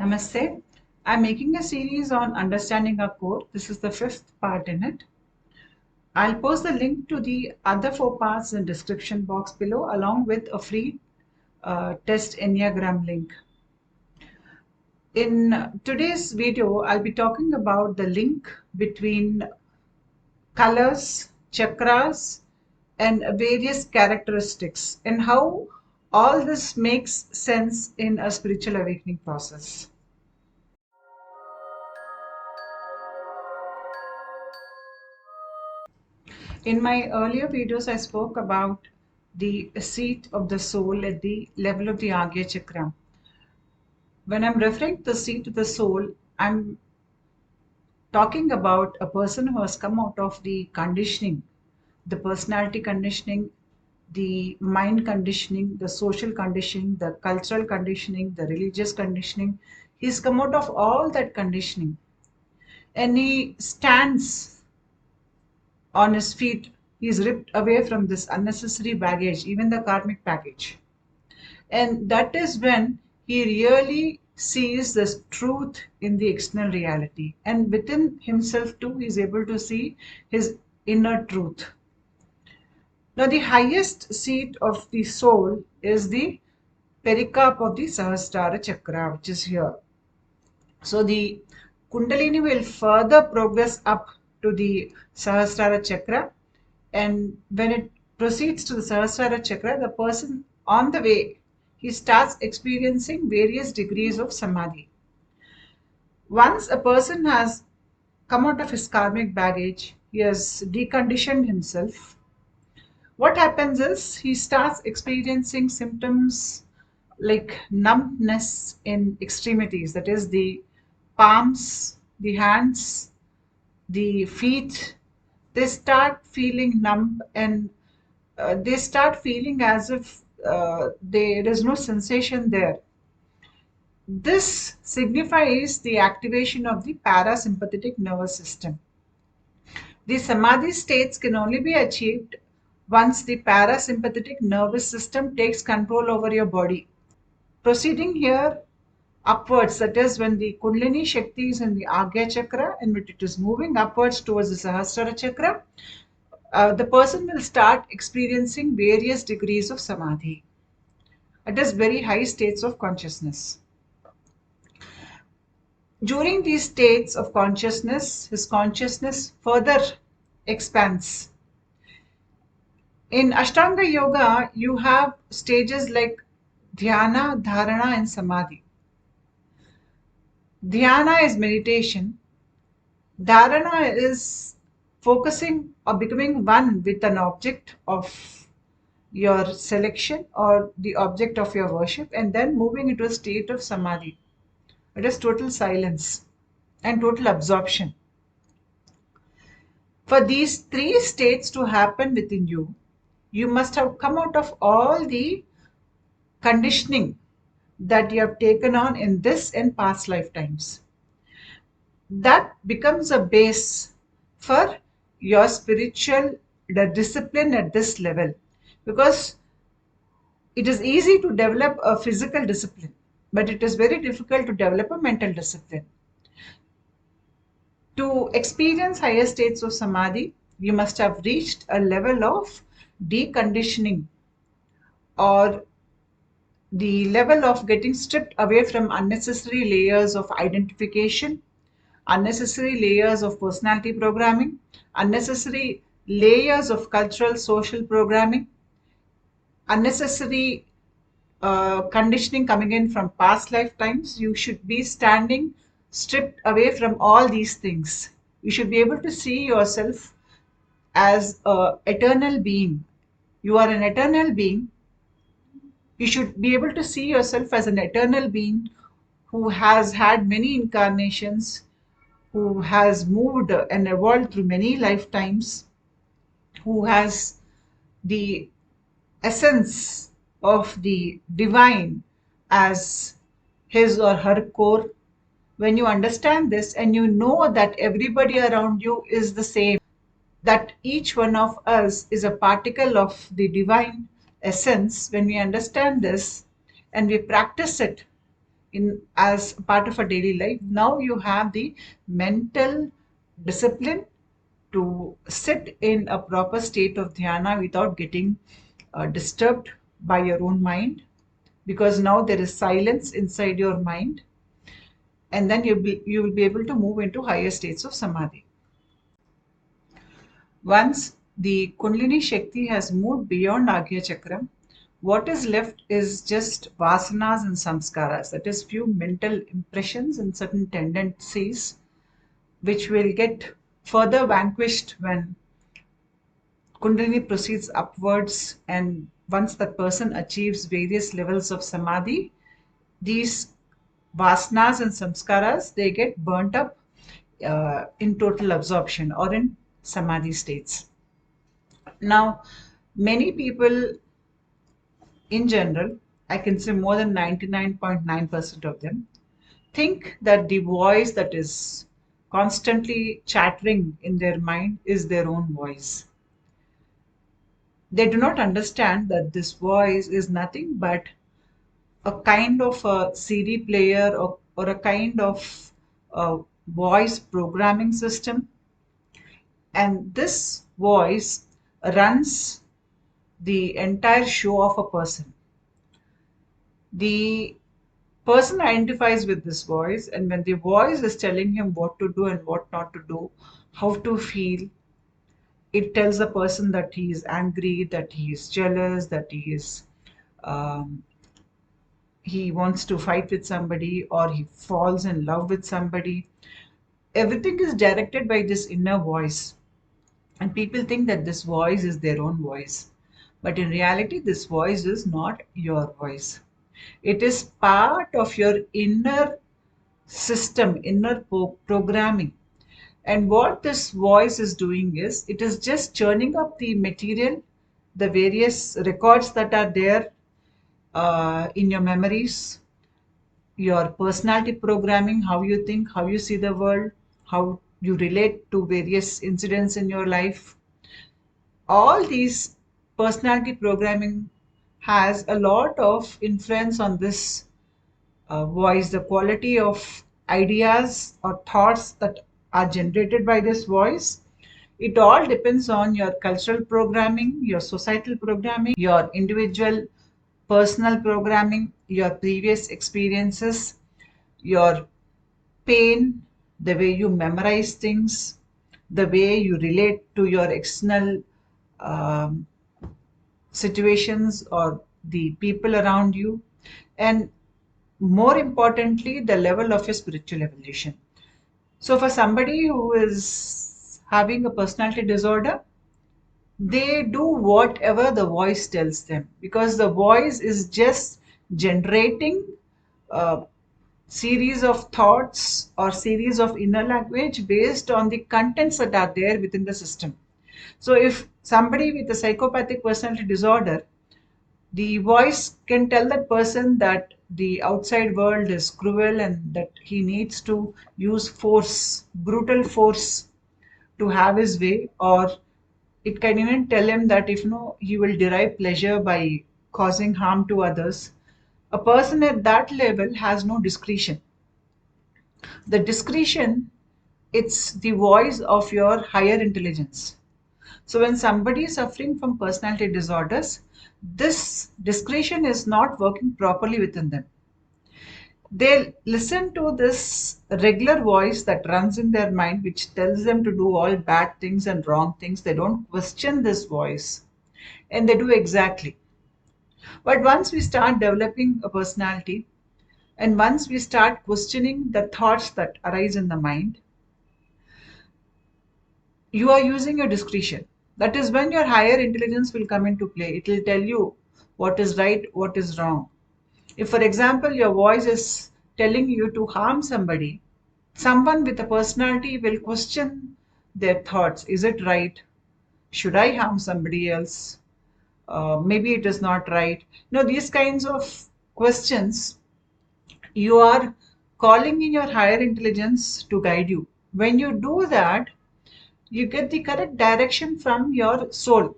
Namaste. I'm making a series on understanding our core. This is the fifth part in it. I'll post the link to the other four parts in the description box below, along with a free test Enneagram link. In today's video, I'll be talking about the link between colors, chakras, and various characteristics, and how all this makes sense in a spiritual awakening process. In my earlier videos, I spoke about the seat of the soul at the level of the Agya Chakra. When I'm referring to the seat of the soul, I'm talking about a person who has come out of the conditioning, the personality conditioning, the mind conditioning, the social conditioning, the cultural conditioning, the religious conditioning. He's come out of all that conditioning and he stands on his feet. He is ripped away from this unnecessary baggage, even the karmic baggage. And that is when he really sees the truth in the external reality. And within himself, too, he is able to see his inner truth. Now, the highest seat of the soul is the pericarp of the Sahasrara Chakra, which is here. So, the Kundalini will further progress up to the Sahasrara Chakra, and when it proceeds to the Sahasrara Chakra, the person on the way, he starts experiencing various degrees of samadhi. Once a person has come out of his karmic baggage, he has deconditioned himself. What happens is he starts experiencing symptoms like numbness in extremities, that is, the palms, the hands, the feet. They start feeling numb and they start feeling as if there is no sensation there. This signifies the activation of the parasympathetic nervous system. The samadhi states can only be achieved once the parasympathetic nervous system takes control over your body. Proceeding here upwards, that is, when the Kundalini Shakti is in the Agya Chakra and when it is moving upwards towards the Sahasrara Chakra, the person will start experiencing various degrees of samadhi. It is very high states of consciousness. During these states of consciousness, his consciousness further expands. In Ashtanga Yoga, you have stages like Dhyana, Dharana, and Samadhi. Dhyana is meditation. Dharana is focusing or becoming one with an object of your selection or the object of your worship, and then moving into a state of Samadhi. It is total silence and total absorption. For these three states to happen within you, you must have come out of all the conditioning that you have taken on in this and past lifetimes. That becomes a base for your spiritual discipline at this level, because it is easy to develop a physical discipline, but it is very difficult to develop a mental discipline. To experience higher states of samadhi, you must have reached a level of deconditioning, or the level of getting stripped away from unnecessary layers of identification, unnecessary layers of personality programming, unnecessary layers of cultural social programming, unnecessary conditioning coming in from past lifetimes. You should be standing stripped away from all these things. You should be able to see yourself as an eternal being. You are an eternal being. You should be able to see yourself as an eternal being who has had many incarnations, who has moved and evolved through many lifetimes, who has the essence of the divine as his or her core. When you understand this and you know that everybody around you is the same, that each one of us is a particle of the divine essence, when we understand this and we practice it, in as part of a daily life. Now you have the mental discipline to sit in a proper state of dhyana without getting disturbed by your own mind, because now there is silence inside your mind, and then you will be able to move into higher states of samadhi. Once the Kundalini Shakti has moved beyond Agya Chakram, what is left is just vasanas and samskaras, that is, few mental impressions and certain tendencies which will get further vanquished when Kundalini proceeds upwards. And once that person achieves various levels of samadhi, these vasanas and samskaras, they get burnt up in total absorption or in samadhi states. Now, many people in general, I can say more than 99.9% of them, think that the voice that is constantly chattering in their mind is their own voice. They do not understand that this voice is nothing but a kind of a CD player, or a kind of voice programming system. And this voice runs the entire show of a person. The person identifies with this voice, and when the voice is telling him what to do and what not to do, how to feel, it tells the person that he is angry, that he is jealous, that um, he wants to fight with somebody, or he falls in love with somebody. Everything is directed by this inner voice, and people think that this voice is their own voice, but in reality this voice is not your voice. It is part of your inner system, inner programming. And what this voice is doing is, it is just churning up the material, the various records that are there in your memories, your personality programming, how you think, how you see the world, how you relate to various incidents in your life. All these personality programming has a lot of influence on this voice, the quality of ideas or thoughts that are generated by this voice. It all depends on your cultural programming, your societal programming, your individual personal programming, your previous experiences, your pain, the way you memorize things, the way you relate to your external um, situations or the people around you, and more importantly, the level of your spiritual evolution. So, for somebody who is having a personality disorder, they do whatever the voice tells them, because the voice is just generating a series of thoughts or series of inner language based on the contents that are there within the system. So, if somebody with a psychopathic personality disorder, the voice can tell that person that the outside world is cruel and that he needs to use force, brutal force, to have his way, or it can even tell him that if no, he will derive pleasure by causing harm to others. A person at that level has no discretion. The discretion, it's the voice of your higher intelligence. So when somebody is suffering from personality disorders, this discretion is not working properly within them. They listen to this regular voice that runs in their mind, which tells them to do all bad things and wrong things. They don't question this voice, and they do exactly. But once we start developing a personality, and once we start questioning the thoughts that arise in the mind, you are using your discretion. That is when your higher intelligence will come into play. It will tell you what is right, what is wrong. If, for example, your voice is telling you to harm somebody, someone with a personality will question their thoughts. Is it right? Should I harm somebody else? Maybe it is not right. These kinds of questions, you are calling in your higher intelligence to guide you. When you do that, you get the correct direction from your soul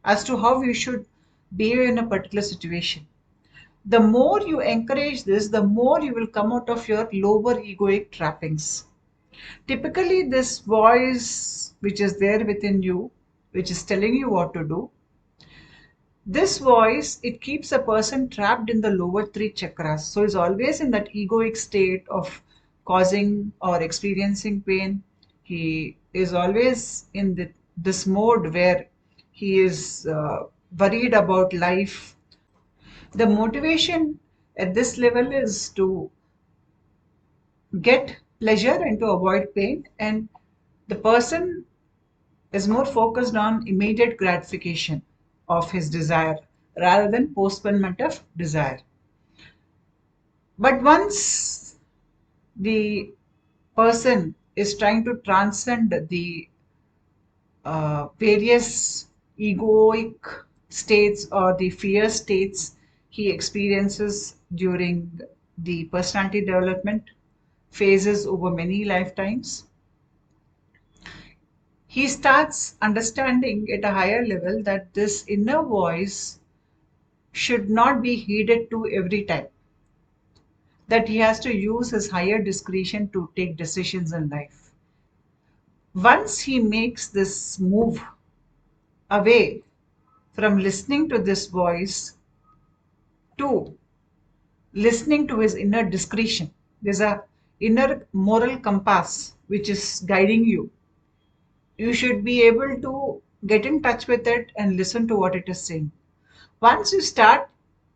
as to how you should behave in a particular situation. The more you encourage this, the more you will come out of your lower egoic trappings. Typically, this voice which is there within you, which is telling you what to do, this voice, it keeps a person trapped in the lower three chakras. So he's always in that egoic state of causing or experiencing pain. He is always in this mode where he is worried about life. The motivation at this level is to get pleasure and to avoid pain, and the person is more focused on immediate gratification of his desire rather than postponement of desire. But once the person is trying to transcend the various egoic states or the fear states he experiences during the personality development phases over many lifetimes, he starts understanding at a higher level that this inner voice should not be heeded to every time, that he has to use his higher discretion to take decisions in life. Once he makes this move away from listening to this voice to listening to his inner discretion, there's a inner moral compass which is guiding you. You should be able to get in touch with it and listen to what it is saying. Once you start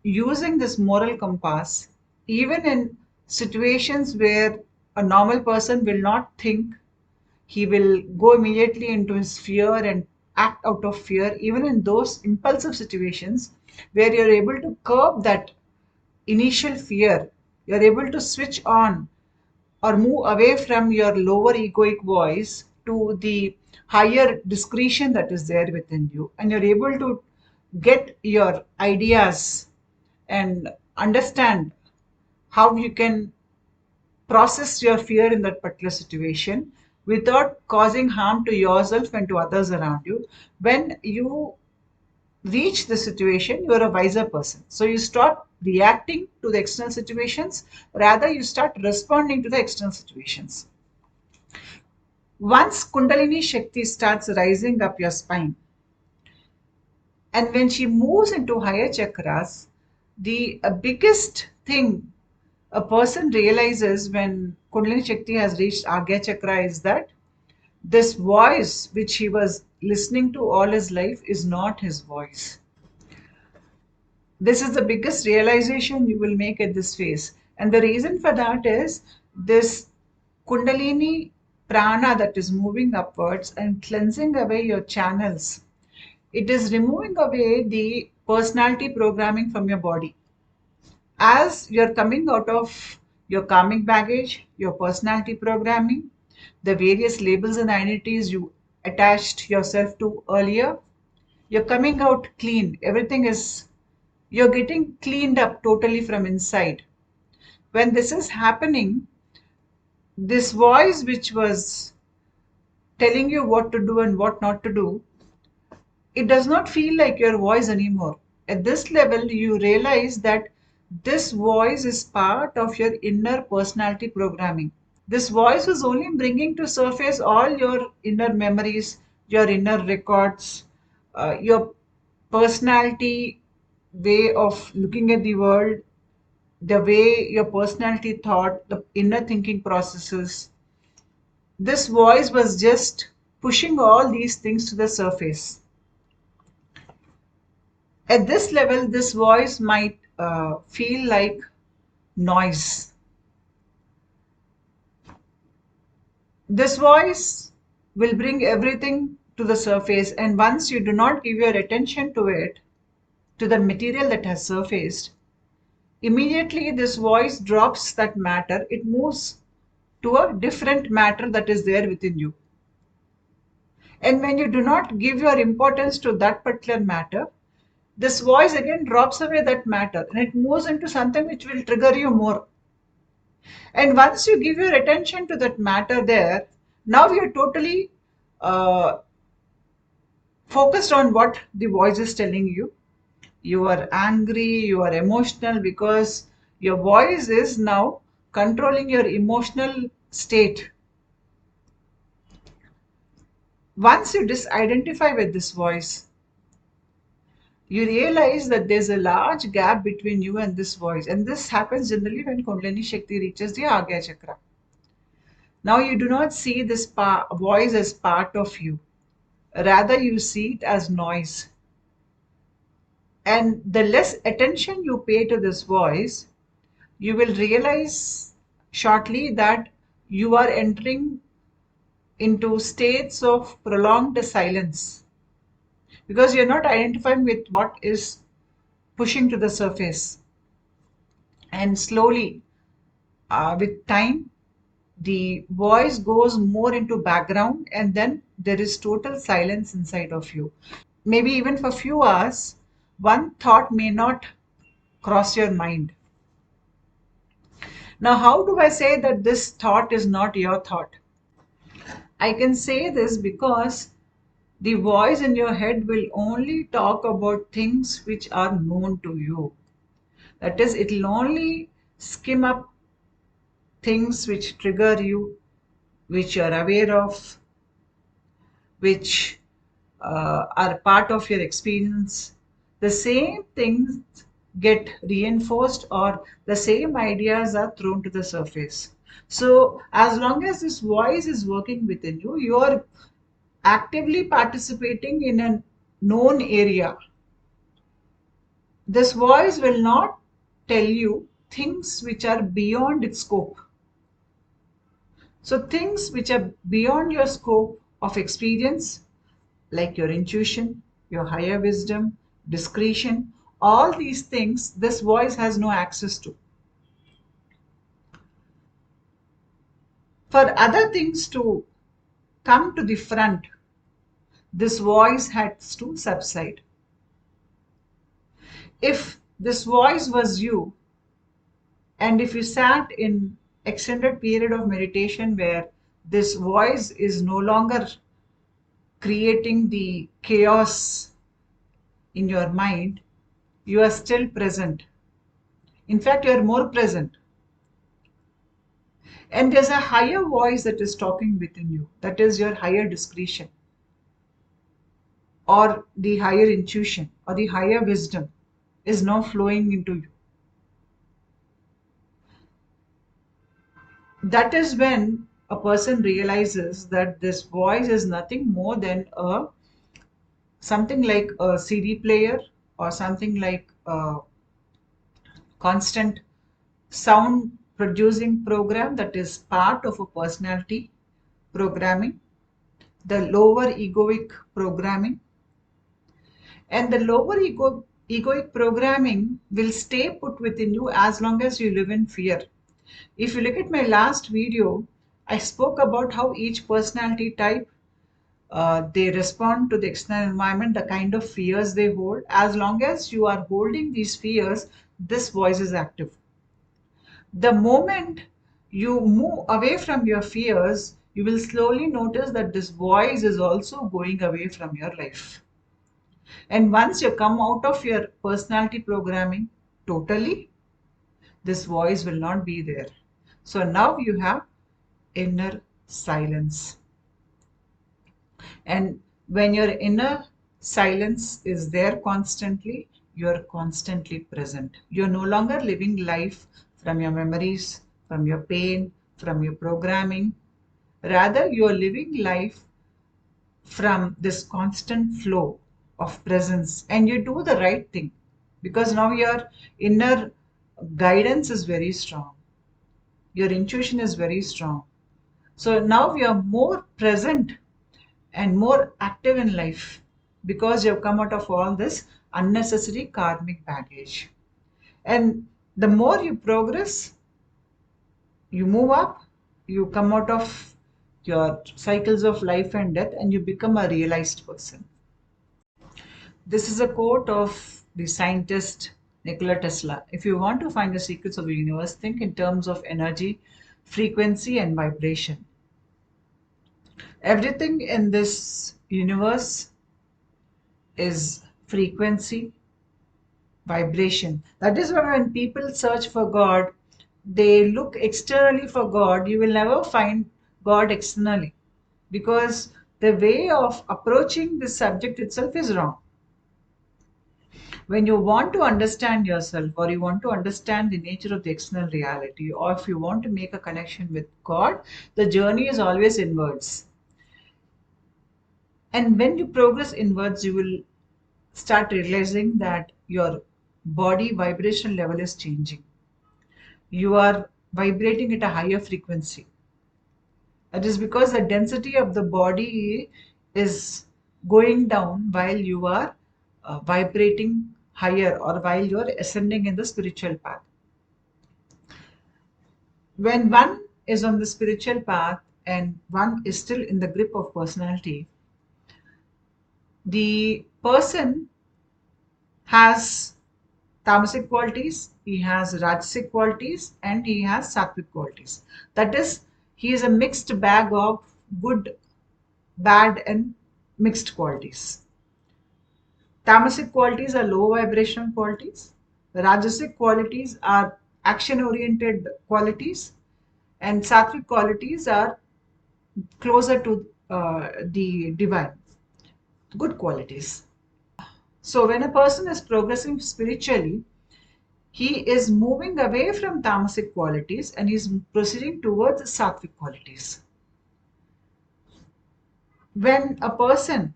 using this moral compass, even in situations where a normal person will not think, he will go immediately into his fear and act out of fear, even in those impulsive situations where you're able to curb that initial fear, you're able to switch on or move away from your lower egoic voice to the higher discretion that is there within you, and you're able to get your ideas and understand how you can process your fear in that particular situation without causing harm to yourself and to others around you. When you reach the situation, you're a wiser person. So you stop reacting to the external situations, rather, you start responding to the external situations. Once Kundalini Shakti starts rising up your spine, and when she moves into higher chakras, the biggest thing a person realizes when Kundalini Shakti has reached Agya Chakra is that this voice which he was listening to all his life is not his voice. This is the biggest realization you will make at this phase. And the reason for that is this Kundalini prana that is moving upwards and cleansing away your channels. It is removing away the personality programming from your body. As you're coming out of your karmic baggage, your personality programming, the various labels and identities you attached yourself to earlier, you're coming out clean. You're getting cleaned up totally from inside. When this is happening, this voice which was telling you what to do and what not to do, it does not feel like your voice anymore. At this level, you realize that this voice is part of your inner personality programming. This voice is only bringing to surface all your inner memories, your inner records, your personality way of looking at the world, the way your personality thought, the inner thinking processes. This voice was just pushing all these things to the surface. At this level, this voice might feel like noise. This voice will bring everything to the surface, and once you do not give your attention to it, to the material that has surfaced, immediately this voice drops that matter. It moves to a different matter that is there within you. And when you do not give your importance to that particular matter, this voice again drops away that matter and it moves into something which will trigger you more. And once you give your attention to that matter there, now you're totally uh, focused on what the voice is telling you. you are angry, you are emotional, because your voice is now controlling your emotional state. Once you disidentify with this voice, you realize that there's a large gap between you and this voice. And this happens generally when Kundalini Shakti reaches the Agya Chakra. Now you do not see this voice as part of you. Rather, you see it as noise. And the less attention you pay to this voice, you will realize shortly that you are entering into states of prolonged silence because you're not identifying with what is pushing to the surface. And slowly, with time, the voice goes more into background, and then there is total silence inside of you. Maybe even for few hours, one thought may not cross your mind. Now, how do I say that this thought is not your thought? I can say this because the voice in your head will only talk about things which are known to you. That is, it will only skim up things which trigger you, which you are aware of, which are part of your experience. The same things get reinforced, or the same ideas are thrown to the surface. So, as long as this voice is working within you, you are actively participating in a known area. This voice will not tell you things which are beyond its scope. So, things which are beyond your scope of experience, like your intuition, your higher wisdom, discretion, all these things, this voice has no access to. For other things to come to the front, this voice has to subside. If this voice was you, and if you sat in extended period of meditation where this voice is no longer creating the chaos in your mind, you are still present. In fact, you are more present. And there's a higher voice that is talking within you. That is your higher discretion, or the higher intuition, or the higher wisdom is now flowing into you. That is when a person realizes that this voice is nothing more than a something like a CD player, or something like a constant sound producing program that is part of a personality programming, the lower egoic programming. And the lower egoic programming will stay put within you as long as you live in fear. If you look at my last video, I spoke about how each personality type they respond to the external environment, the kind of fears they hold. As long as you are holding these fears, this voice is active. The moment you move away from your fears, you will slowly notice that this voice is also going away from your life. And once you come out of your personality programming totally, this voice will not be there. So now you have inner silence. And when your inner silence is there constantly, you're constantly present. You're no longer living life from your memories, from your pain, from your programming. Rather, you're living life from this constant flow of presence, and you do the right thing because now your inner guidance is very strong, your intuition is very strong. So now you are more present and more active in life because you have come out of all this unnecessary karmic baggage. And the more you progress, you move up, you come out of your cycles of life and death, and you become a realized person. This is a quote of the scientist Nikola Tesla. If you want to find the secrets of the universe, think in terms of energy, frequency, and vibration. Everything in this universe is frequency, vibration. That is why when people search for God, they look externally for God. You will never find God externally, because the way of approaching this subject itself is wrong. When you want to understand yourself, or you want to understand the nature of the external reality, or if you want to make a connection with God, the journey is always inwards. And when you progress inwards, you will start realizing that your body vibration level is changing. You are vibrating at a higher frequency. That is because the density of the body is going down while you are vibrating higher, or while you are ascending in the spiritual path. When one is on the spiritual path and one is still in the grip of personality, the person has tamasic qualities, he has rajasic qualities, and he has sattvic qualities. That is, he is a mixed bag of good, bad, and mixed qualities. Tamasic qualities are low vibration qualities. Rajasic qualities are action oriented qualities, and sattvic qualities are closer to the divine, good qualities. So, when a person is progressing spiritually, he is moving away from tamasic qualities and he's proceeding towards sattvic qualities. When a person,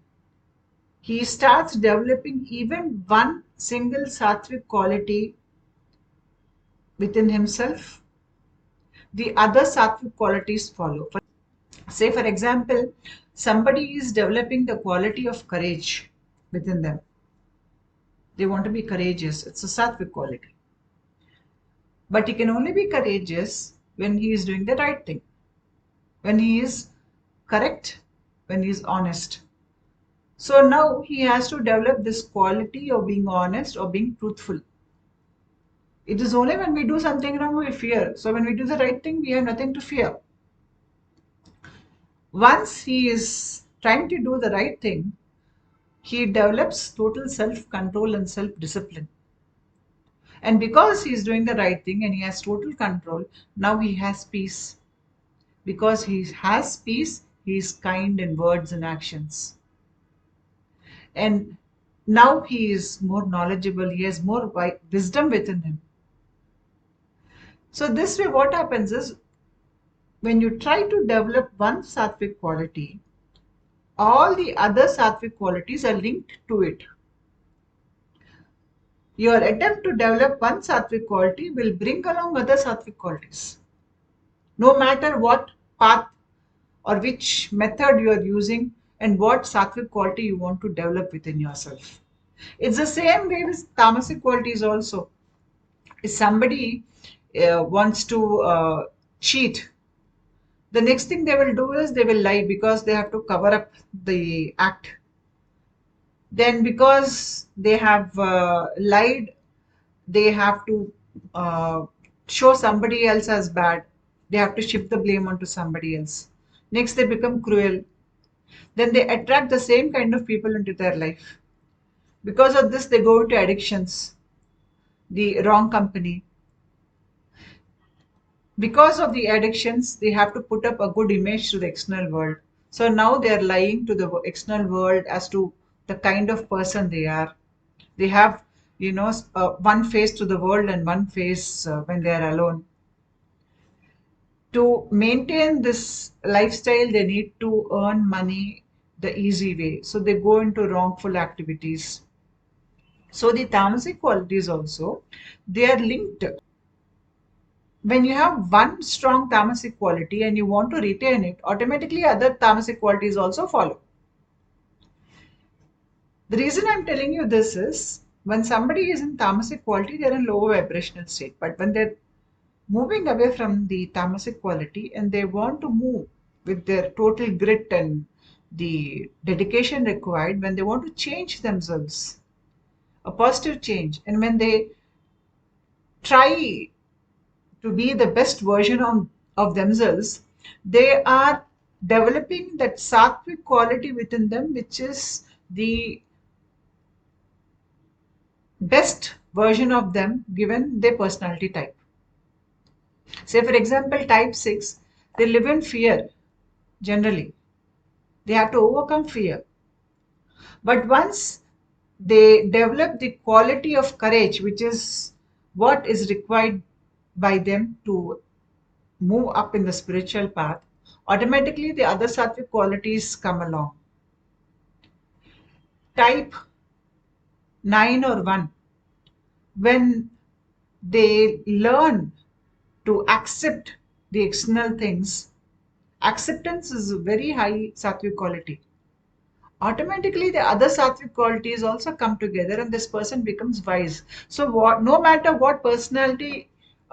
he starts developing even one single sattvic quality within himself, the other sattvic qualities follow. Say, for example, somebody is developing the quality of courage within them. They want to be courageous. It's a sattvic quality. But he can only be courageous when he is doing the right thing, when he is correct, when he is honest. So now he has to develop this quality of being honest or being truthful. It is only when we do something wrong we fear. So when we do the right thing, we have nothing to fear. Once he is trying to do the right thing, he develops total self-control and self-discipline. And because he is doing the right thing and he has total control, now he has peace. Because he has peace, he is kind in words and actions. And now he is more knowledgeable, he has more wisdom within him. So this way what happens is, when you try to develop one sattvic quality, all the other sattvic qualities are linked to it. Your attempt to develop one sattvic quality will bring along other sattvic qualities. No matter what path or which method you are using and what sattvic quality you want to develop within yourself. It's the same way with tamasic qualities also. If somebody wants to cheat, the next thing they will do is they will lie, because they have to cover up the act. Then because they have lied, they have to show somebody else as bad. They have to shift the blame onto somebody else. Next, they become cruel. Then they attract the same kind of people into their life. Because of this, they go into addictions, the wrong company. Because of the addictions, they have to put up a good image to the external world. So now they are lying to the external world as to the kind of person they are. They have, one face to the world and one face when they are alone. To maintain this lifestyle, they need to earn money the easy way. So they go into wrongful activities. So the tamasic qualities also, they are linked. When you have one strong tamasic quality and you want to retain it, automatically other tamasic qualities also follow. The reason I'm telling you this is, when somebody is in tamasic quality, they're in lower vibrational state. But when they're moving away from the tamasic quality and they want to move with their total grit and the dedication required, when they want to change themselves, a positive change, and when they try to be the best version of themselves, they are developing that sattvic quality within them, which is the best version of them given their personality type. Say, for example, type 6, they live in fear generally. They have to overcome fear. But once they develop the quality of courage, which is what is required by them to move up in the spiritual path, automatically the other sattvic qualities come along. Type 9 or 1, when they learn to accept the external things, acceptance is a very high sattvic quality. Automatically the other sattvic qualities also come together and this person becomes wise. So no matter what personality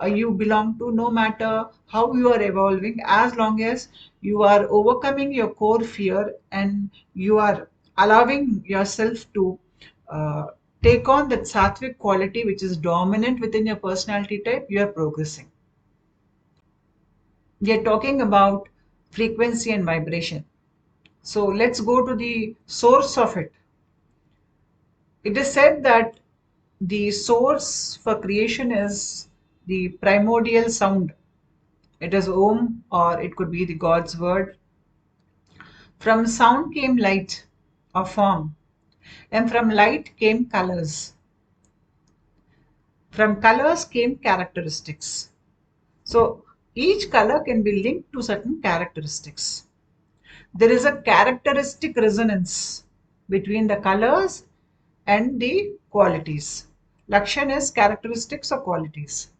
you belong to, no matter how you are evolving, as long as you are overcoming your core fear and you are allowing yourself to uh, take on that sattvic quality which is dominant within your personality type, you are progressing. We are talking about frequency and vibration. So let's go to the source of it. It is said that the source for creation is the primordial sound. It is Om, or it could be the God's word. From sound came light or form, and from light came colors. From colors came characteristics. So each color can be linked to certain characteristics. There is a characteristic resonance between the colors and the qualities. Lakshan is characteristics or qualities.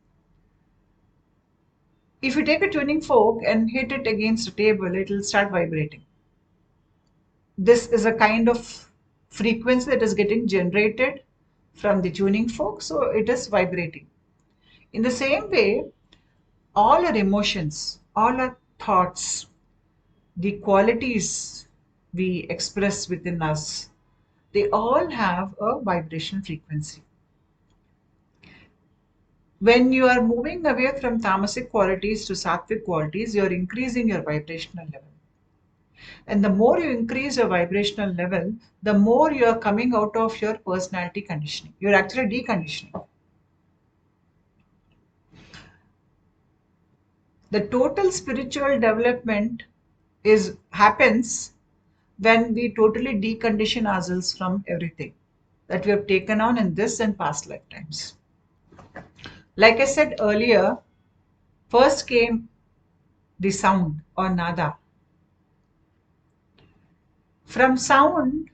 If you take a tuning fork and hit it against a table, it will start vibrating. This is a kind of frequency that is getting generated from the tuning fork, so it is vibrating. In the same way, all our emotions, all our thoughts, the qualities we express within us, they all have a vibration frequency. When you are moving away from tamasic qualities to sattvic qualities, you are increasing your vibrational level. And the more you increase your vibrational level, the more you are coming out of your personality conditioning. You're actually deconditioning. The total spiritual development is happens when we totally decondition ourselves from everything that we have taken on in this and past lifetimes. Like I said earlier, first came the sound or nada. From sound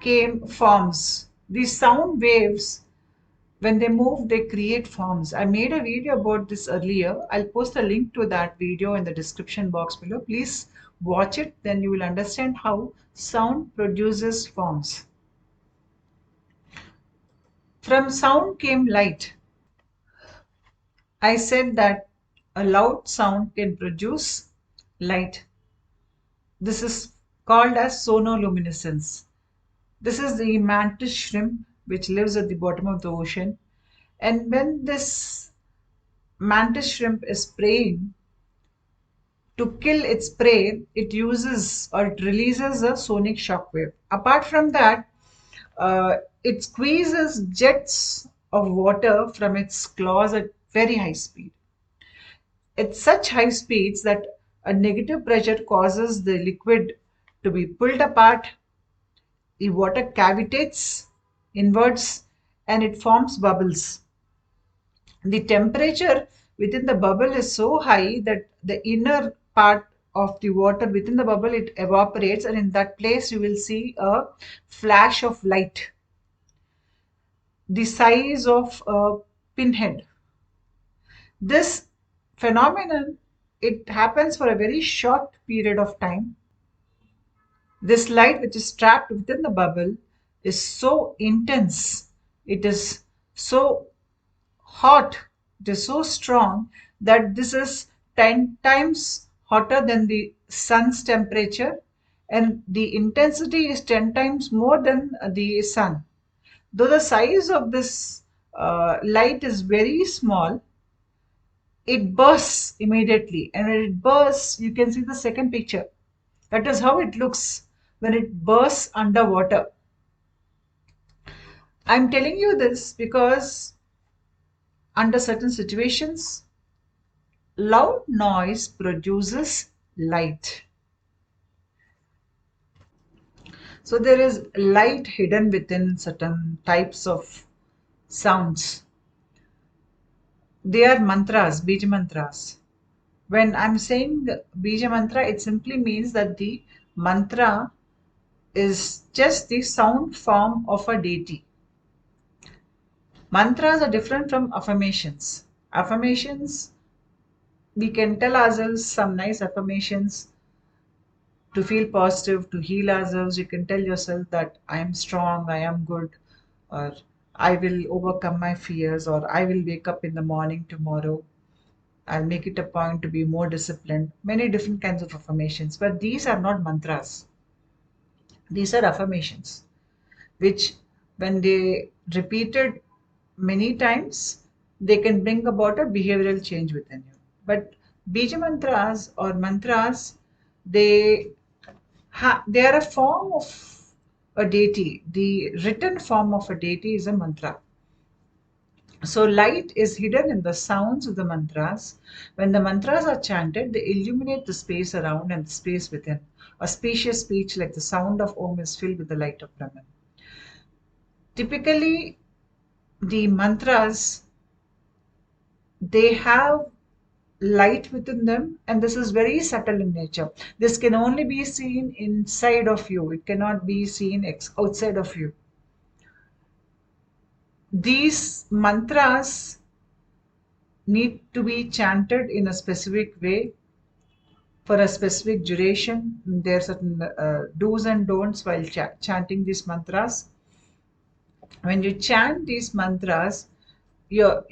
came forms. These sound waves, when they move, they create forms. I made a video about this earlier. I'll post a link to that video in the description box below. Please watch it, then you will understand how sound produces forms. From sound came light. I said that a loud sound can produce light. This is called as sonoluminescence. This is the mantis shrimp which lives at the bottom of the ocean. And when this mantis shrimp is praying, to kill its prey, it uses or it releases a sonic shockwave. Apart from that, it squeezes jets of water from its claws at very high speed. At such high speeds that a negative pressure causes the liquid to be pulled apart, the water cavitates inwards, and it forms bubbles. The temperature within the bubble is so high that the inner part of the water within the bubble, it evaporates, and in that place you will see a flash of light the size of a pinhead. This phenomenon, it happens for a very short period of time. This light which is trapped within the bubble is so intense, it is so hot, it is so strong that this is 10 times hotter than the sun's temperature, and the intensity is 10 times more than the sun. Though the size of this light is very small, it bursts immediately. And when it bursts, you can see the second picture. That is how it looks when it bursts underwater. I'm telling you this because under certain situations, loud noise produces light. So there is light hidden within certain types of sounds. They are mantras, bija mantras. When I'm saying bija mantra, it simply means that the mantra is just the sound form of a deity. Mantras are different from affirmations. Affirmations, we can tell ourselves some nice affirmations to feel positive, to heal ourselves. You can tell yourself that I am strong, I am good, or I will overcome my fears, or I will wake up in the morning tomorrow. I'll make it a point to be more disciplined. Many different kinds of affirmations, but these are not mantras. These are affirmations, which, when they repeated many times, they can bring about a behavioral change within you. But bija mantras or mantras, they they are a form of a deity. The written form of a deity is a mantra. So light is hidden in the sounds of the mantras. When the mantras are chanted, they illuminate the space around and the space within. A spacious speech like the sound of Om is filled with the light of Brahman. Typically, the mantras, they have light within them, and this is very subtle in nature. This can only be seen inside of you, it cannot be seen outside of you. These mantras need to be chanted in a specific way for a specific duration. There are certain do's and don'ts while chanting these mantras. When you chant these mantras, you're,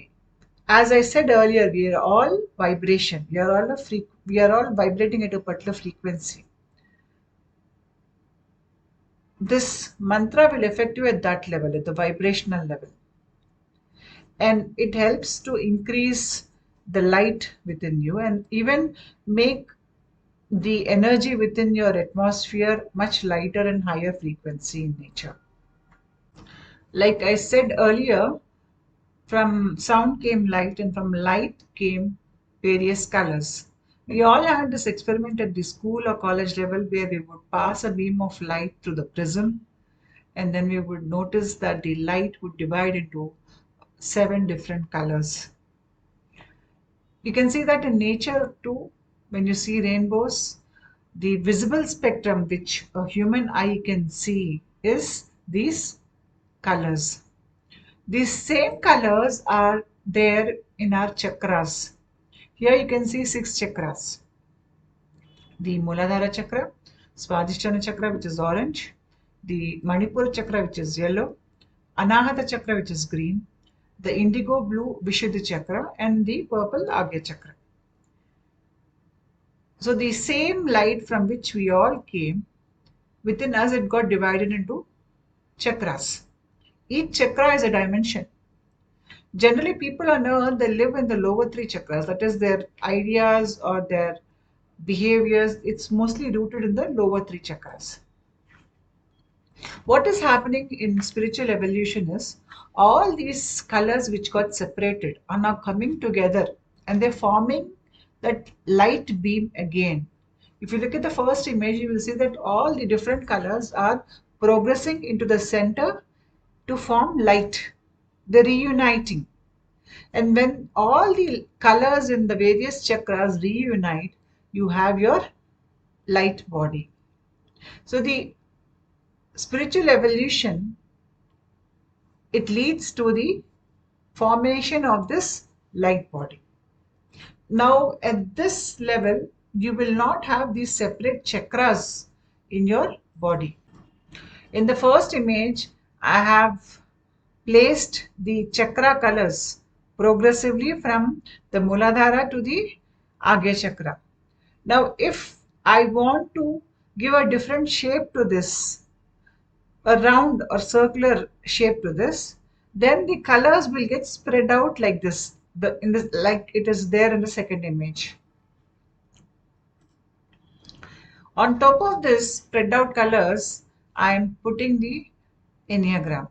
as I said earlier, we are all vibration. We are all vibrating at a particular frequency. This mantra will affect you at that level, at the vibrational level. And it helps to increase the light within you and even make the energy within your atmosphere much lighter and higher frequency in nature. Like I said earlier, from sound came light, and from light came various colors. We all had this experiment at the school or college level where we would pass a beam of light through the prism, and then we would notice that the light would divide into 7 different colors. You can see that in nature too. When you see rainbows, the visible spectrum which a human eye can see is these colors. These same colors are there in our chakras. Here you can see 6 chakras. The Muladhara chakra, Swadhisthana chakra, which is orange, the Manipura chakra, which is yellow, Anahata chakra, which is green, the indigo blue Vishuddhi chakra, and the purple Agya chakra. So the same light from which we all came, within us it got divided into chakras. Each chakra is a dimension. Generally, people on earth, they live in the lower 3 chakras, that is their ideas or their behaviors. It's mostly rooted in the lower 3 chakras. What is happening in spiritual evolution is all these colors which got separated are now coming together and they're forming that light beam again. If you look at the first image, you will see that all the different colors are progressing into the center to form light. They're reuniting. And when all the colors in the various chakras reunite, you have your light body. So the spiritual evolution, it leads to the formation of this light body. Now at this level, you will not have these separate chakras in your body. In the first image, I have placed the chakra colors progressively from the Muladhara to the Agya chakra. Now, if I want to give a different shape to this, a round or circular shape to this, then the colors will get spread out like this, like it is there in the second image. On top of this spread out colors, I am putting the Enneagram.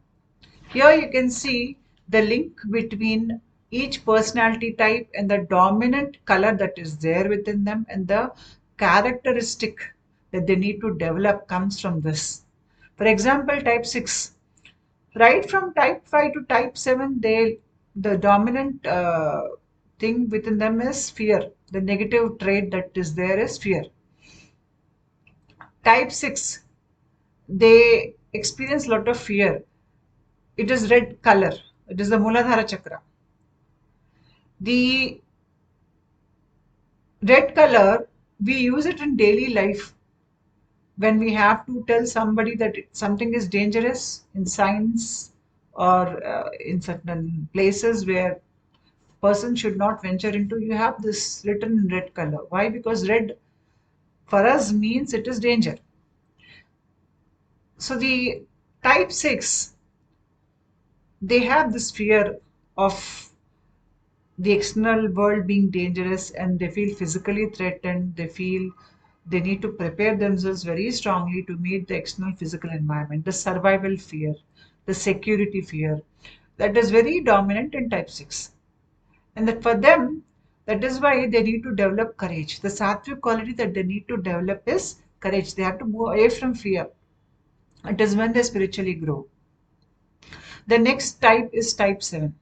Here you can see the link between each personality type and the dominant color that is there within them, and the characteristic that they need to develop comes from this. For example, type 6. Right from type 5 to type 7, the dominant thing within them is fear. The negative trait that is there is fear. Type 6, they experience a lot of fear. It is red color. It is the Muladhara chakra. The red color, we use it in daily life when we have to tell somebody that something is dangerous in science, or in certain places where person should not venture into. You have this written in red color. Why? Because red for us means it is danger. So the type 6, they have this fear of the external world being dangerous, and they feel physically threatened. They feel they need to prepare themselves very strongly to meet the external physical environment. The survival fear, the security fear, that is very dominant in type 6. And that for them, that is why they need to develop courage. The sattvic quality that they need to develop is courage. They have to move away from fear. It is when they spiritually grow. The next type is type 7.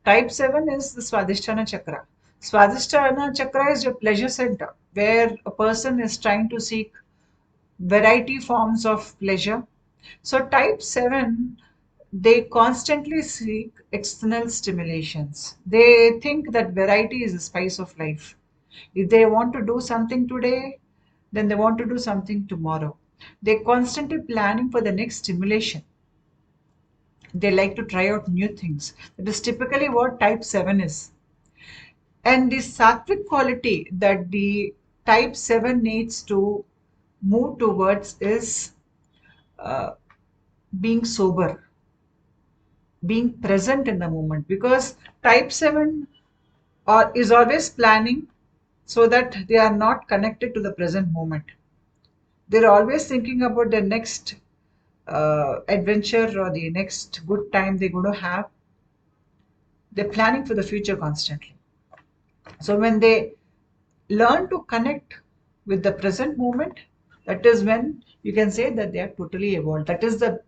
Type 7 is the Swadhisthana chakra. Swadhisthana chakra is your pleasure center, where a person is trying to seek variety forms of pleasure. So type 7, they constantly seek external stimulations. They think that variety is the spice of life. If they want to do something today, then they want to do something tomorrow. They're constantly planning for the next stimulation. They like to try out new things. That is typically what type 7 is. And the sattvic quality that the type 7 needs to move towards is uh, being sober, being present in the moment. Because type 7 is always planning, so that they are not connected to the present moment. They're always thinking about the next adventure or the next good time they're going to have. They're planning for the future constantly. So when they learn to connect with the present moment, that is when you can say that they are totally evolved. That is the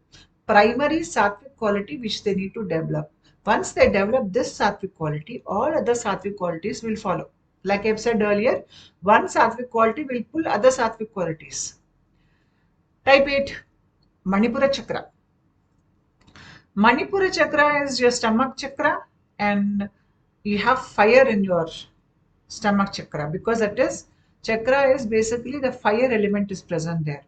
primary sattvic quality which they need to develop. Once they develop this sattvic quality, all other sattvic qualities will follow. Like I've said earlier, one sattvic quality will pull other sattvic qualities. Type 8, Manipura chakra. Manipura chakra is your stomach chakra, and you have fire in your stomach chakra, because that is chakra is basically the fire element is present there.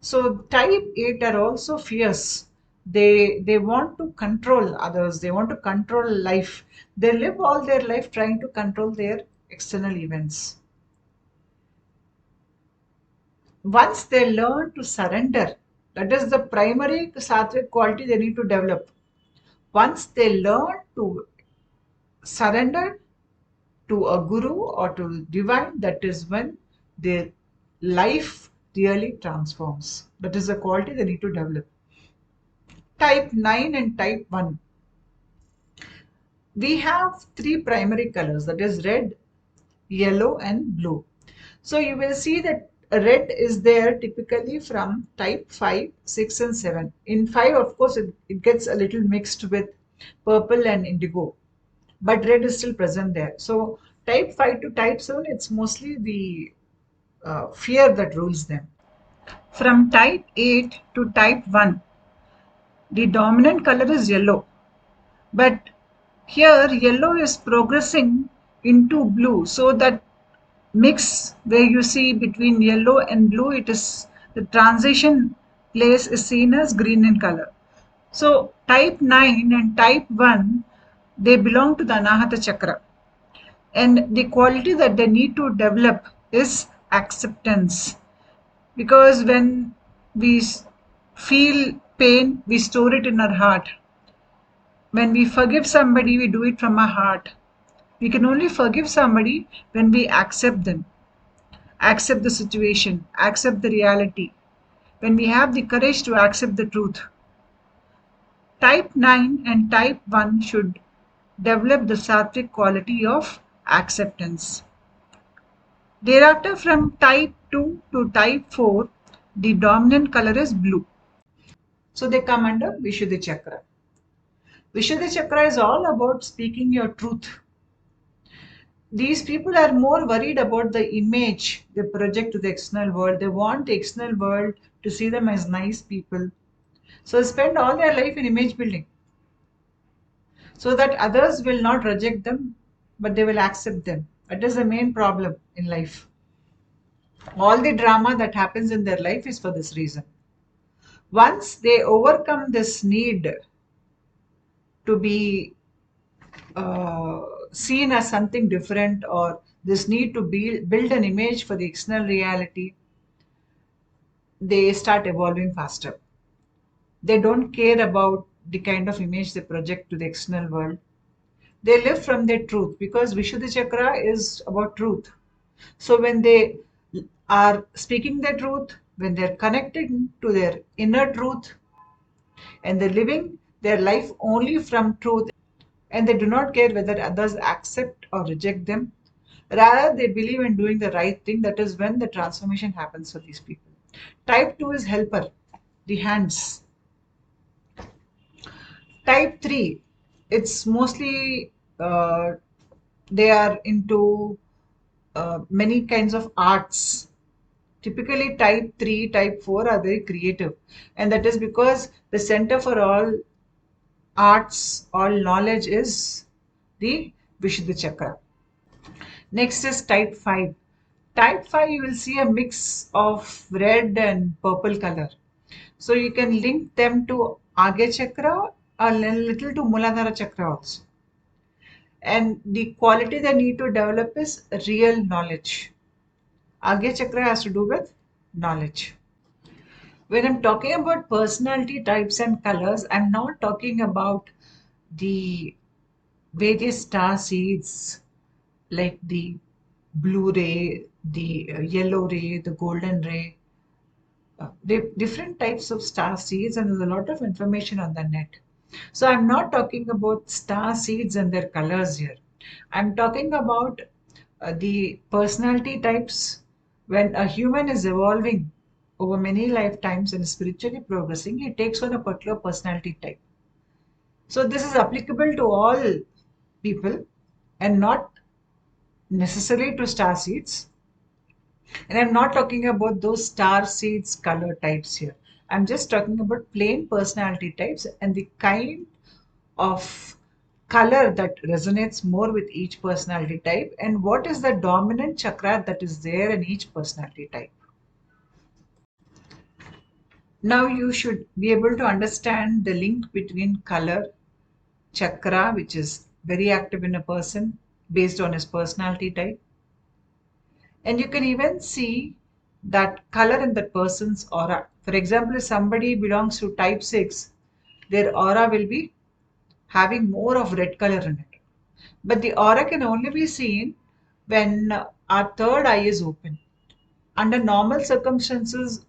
So type 8 are also fierce. They want to control others. They want to control life. They live all their life trying to control their external events. Once they learn to surrender, that is the primary sattvic quality they need to develop. Once they learn to surrender to a guru or to divine, that is when their life really transforms. That is the quality they need to develop. Type 9 and type 1. We have three primary colors, that is red, yellow, and blue. So you will see that red is there typically from type 5, 6, and 7. In 5, of course, it gets a little mixed with purple and indigo, but red is still present there. So type 5 to type 7, it's mostly the fear that rules them. From type 8 to type 1, the dominant color is yellow, but here yellow is progressing into blue. So that mix where you see between yellow and blue, it is the transition place is seen as green in color. So type 9 and type 1, they belong to the Anahata chakra. And the quality that they need to develop is acceptance. Because when we feel pain, we store it in our heart. When we forgive somebody, we do it from our heart. We can only forgive somebody when we accept them, accept the situation, accept the reality. When we have the courage to accept the truth. Type 9 and type 1 should develop the sattvic quality of acceptance. Thereafter, from type 2 to type 4, the dominant color is blue. So they come under Vishuddhi Chakra. Vishuddhi Chakra is all about speaking your truth. These people are more worried about the image they project to the external world. They want the external world to see them as nice people. So they spend all their life in image building so that others will not reject them, but they will accept them. That is the main problem in life. All the drama that happens in their life is for this reason. Once they overcome this need to be seen as something different, or this need to build an image for the external reality, they start evolving faster. They don't care about the kind of image they project to the external world. They live from their truth because Vishuddhi Chakra is about truth. So when they are speaking their truth, when they're connecting to their inner truth, and they're living their life only from truth, and they do not care whether others accept or reject them, rather they believe in doing the right thing, that is when the transformation happens for these people. Type 2 is helper, the hands. Type 3, it's mostly they are into many kinds of arts. Typically, type 3, type 4 are very creative, and that is because the center for all arts, all knowledge is the Vishuddha Chakra. Next is type 5. Type 5, you will see a mix of red and purple color. So you can link them to Agya Chakra, a little to Muladhara Chakra also. And the quality they need to develop is real knowledge. Agya Chakra has to do with knowledge. When I'm talking about personality types and colors, I'm not talking about the various star seeds like the blue ray, the yellow ray, the golden ray. Different types of star seeds, and there's a lot of information on the net. So I'm not talking about star seeds and their colors here. I'm talking about the personality types. When a human is evolving over many lifetimes and spiritually progressing, he takes on a particular personality type. So this is applicable to all people and not necessarily to star seeds. And I'm not talking about those star seeds color types here. I'm just talking about plain personality types and the kind of color that resonates more with each personality type, and what is the dominant chakra that is there in each personality type. Now you should be able to understand the link between color, chakra, which is very active in a person based on his personality type. And you can even see that color in that person's aura. For example, if somebody belongs to type 6, their aura will be having more of red color in it. But the aura can only be seen when our third eye is open. Under normal circumstances,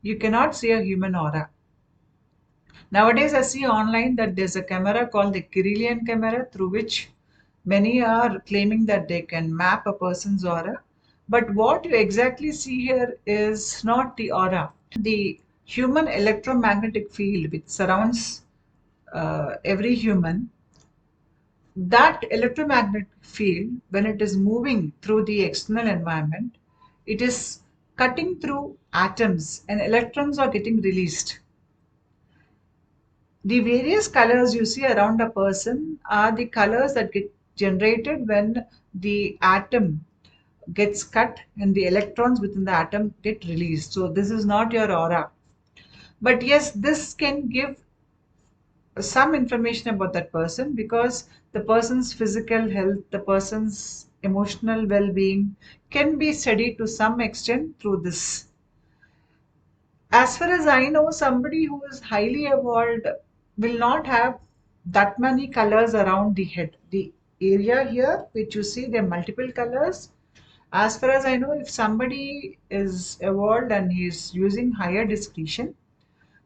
you cannot see a human aura. Nowadays, I see online that there's a camera called the Kirlian camera through which many are claiming that they can map a person's aura. But what you exactly see here is not the aura. The human electromagnetic field which surrounds every human, that electromagnetic field, when it is moving through the external environment, it is cutting through atoms and electrons are getting released. The various colors you see around a person are the colors that get generated when the atom gets cut and the electrons within the atom get released. So this is not your aura. But yes, this can give some information about that person because the person's physical health, the person's emotional well-being can be studied to some extent through this. As far as I know, somebody who is highly evolved will not have that many colors around the head. The area here, which you see, there are multiple colors. As far as I know, if somebody is evolved and he is using higher discretion,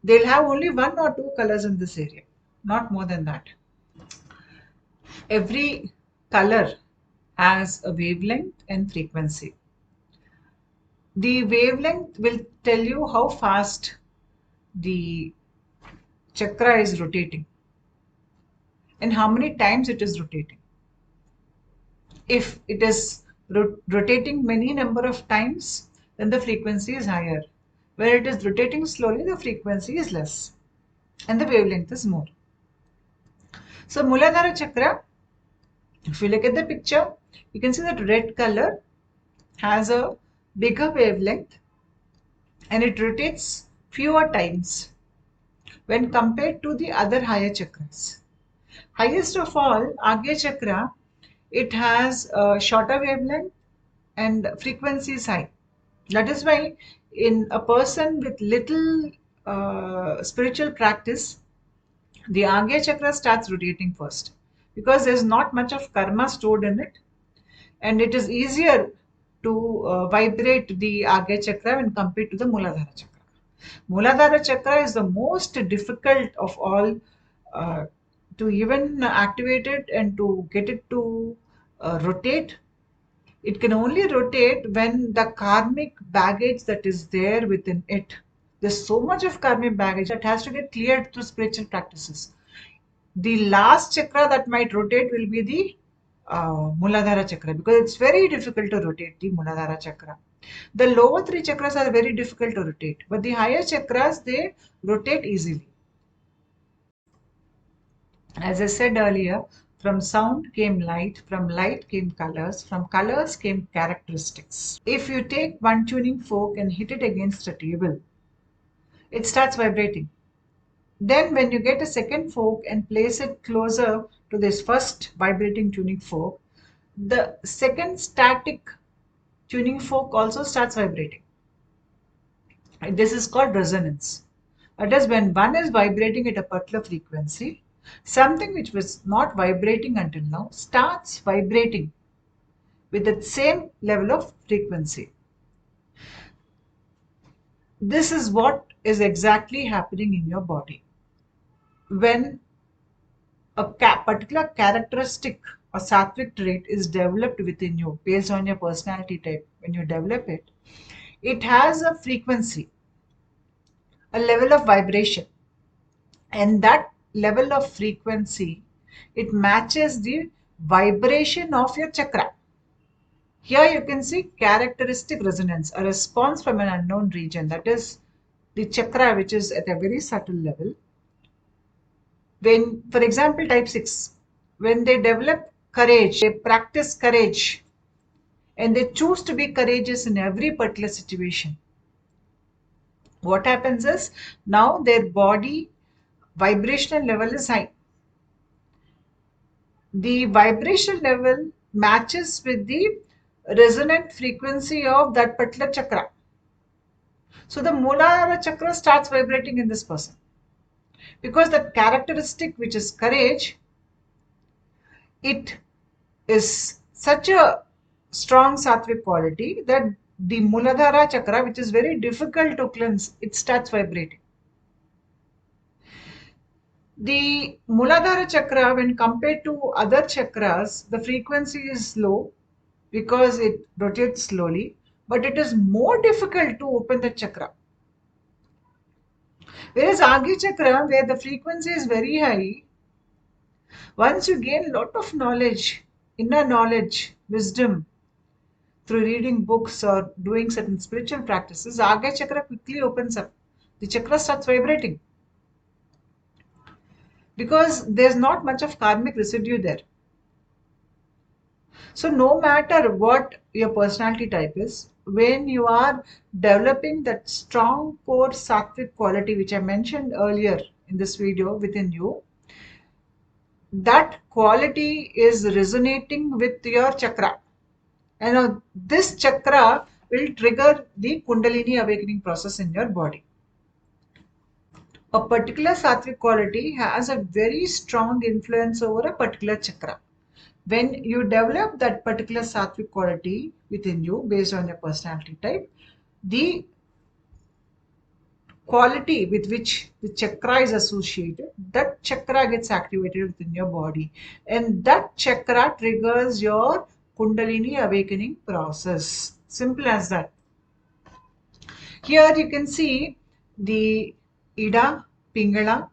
they'll have only one or two colors in this area. not more than that. Every color has a wavelength and frequency. The wavelength will tell you how fast the chakra is rotating and how many times it is rotating. If it is rotating many number of times, then the frequency is higher. Where it is rotating slowly, the frequency is less and the wavelength is more. So Muladhara chakra, if you look at the picture, you can see that red color has a bigger wavelength and it rotates fewer times when compared to the other higher chakras. Highest of all, Agya chakra, it has a shorter wavelength and frequency is high. That is why in a person with little spiritual practice, the Agya chakra starts rotating first because there's not much of karma stored in it, and it is easier to vibrate the Agya chakra when compared to the Muladhara chakra. Muladhara chakra is the most difficult of all to even activate it and to get it to rotate. It can only rotate when the karmic baggage that is there within it. There's so much of karmic baggage that has to get cleared through spiritual practices. The last chakra that might rotate will be the Muladhara chakra because it's very difficult to rotate the Muladhara chakra. The lower three chakras are very difficult to rotate, but the higher chakras they rotate easily. As I said earlier, from sound came light, from light came colors, from colors came characteristics. If you take one tuning fork and hit it against a table, it starts vibrating. Then when you get a second fork and place it closer to this first vibrating tuning fork, the second static tuning fork also starts vibrating. And this is called resonance. That is when one is vibrating at a particular frequency, something which was not vibrating until now starts vibrating with the same level of frequency. This is what is exactly happening in your body. When a particular characteristic or sattvic trait is developed within you based on your personality type, when you develop it, it has a frequency, a level of vibration, and that level of frequency, it matches the vibration of your chakra. Here you can see characteristic resonance, a response from an unknown region, that is the chakra which is at a very subtle level. When, for example, type 6, when they develop courage, they practice courage and they choose to be courageous in every particular situation. What happens is now their body vibrational level is high. The vibration level matches with the resonant frequency of that particular chakra. So the Muladhara chakra starts vibrating in this person because that characteristic which is courage, it is such a strong sattvic quality that the Muladhara chakra, which is very difficult to cleanse, it starts vibrating. The Muladhara chakra, when compared to other chakras, the frequency is low because it rotates slowly, but it is more difficult to open the chakra. Whereas Agya chakra, where the frequency is very high, once you gain a lot of knowledge, inner knowledge, wisdom, through reading books or doing certain spiritual practices, Agya chakra quickly opens up. The chakra starts vibrating because there's not much of karmic residue there. So no matter what your personality type is, when you are developing that strong core sattvic quality, which I mentioned earlier in this video within you, that quality is resonating with your chakra. And this chakra will trigger the Kundalini awakening process in your body. A particular sattvic quality has a very strong influence over a particular chakra. When you develop that particular sattvic quality within you based on your personality type, the quality with which the chakra is associated, that chakra gets activated within your body. And that chakra triggers your Kundalini awakening process. Simple as that. Here you can see the Ida, Pingala,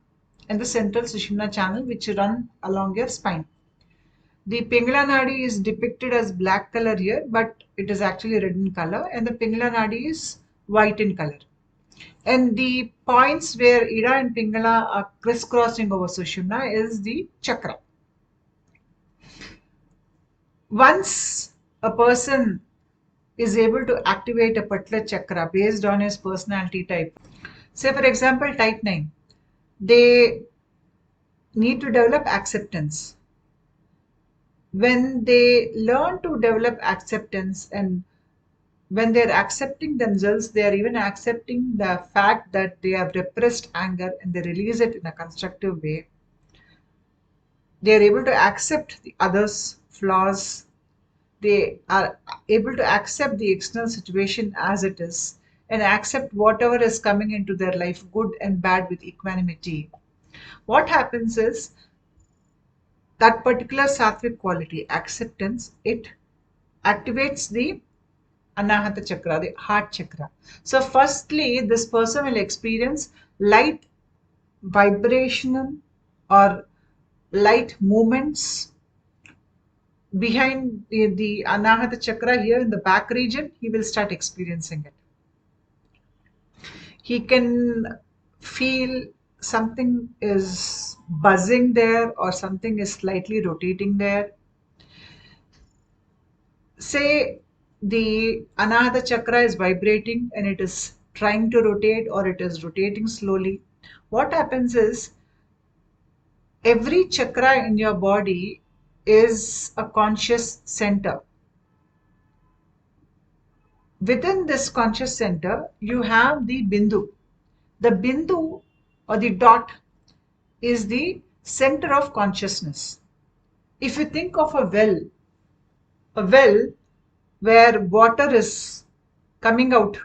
and the central Sushumna channel which run along your spine. The Pingala Nadi is depicted as black color here, but it is actually red in color, and the Pingala Nadi is white in color. And the points where Ida and Pingala are crisscrossing over Sushumna is the chakra. Once a person is able to activate a particular chakra based on his personality type, say for example type 9, they need to develop acceptance. When they learn to develop acceptance, and when they're accepting themselves, they are even accepting the fact that they have repressed anger and they release it in a constructive way. They are able to accept the others' flaws. They are able to accept the external situation as it is and accept whatever is coming into their life, good and bad, with equanimity. What happens is that particular sattvic quality, acceptance, it activates the Anahata chakra, the heart chakra. So, firstly, this person will experience light vibrational or light movements behind the Anahata chakra here in the back region. He will start experiencing it. He can feel something is buzzing there or something is slightly rotating there. Say the Anahata chakra is vibrating and it is trying to rotate or it is rotating slowly. What happens is every chakra in your body is a conscious center. Within this conscious center, you have the bindu. The bindu or the dot is the center of consciousness. If you think of a well where water is coming out,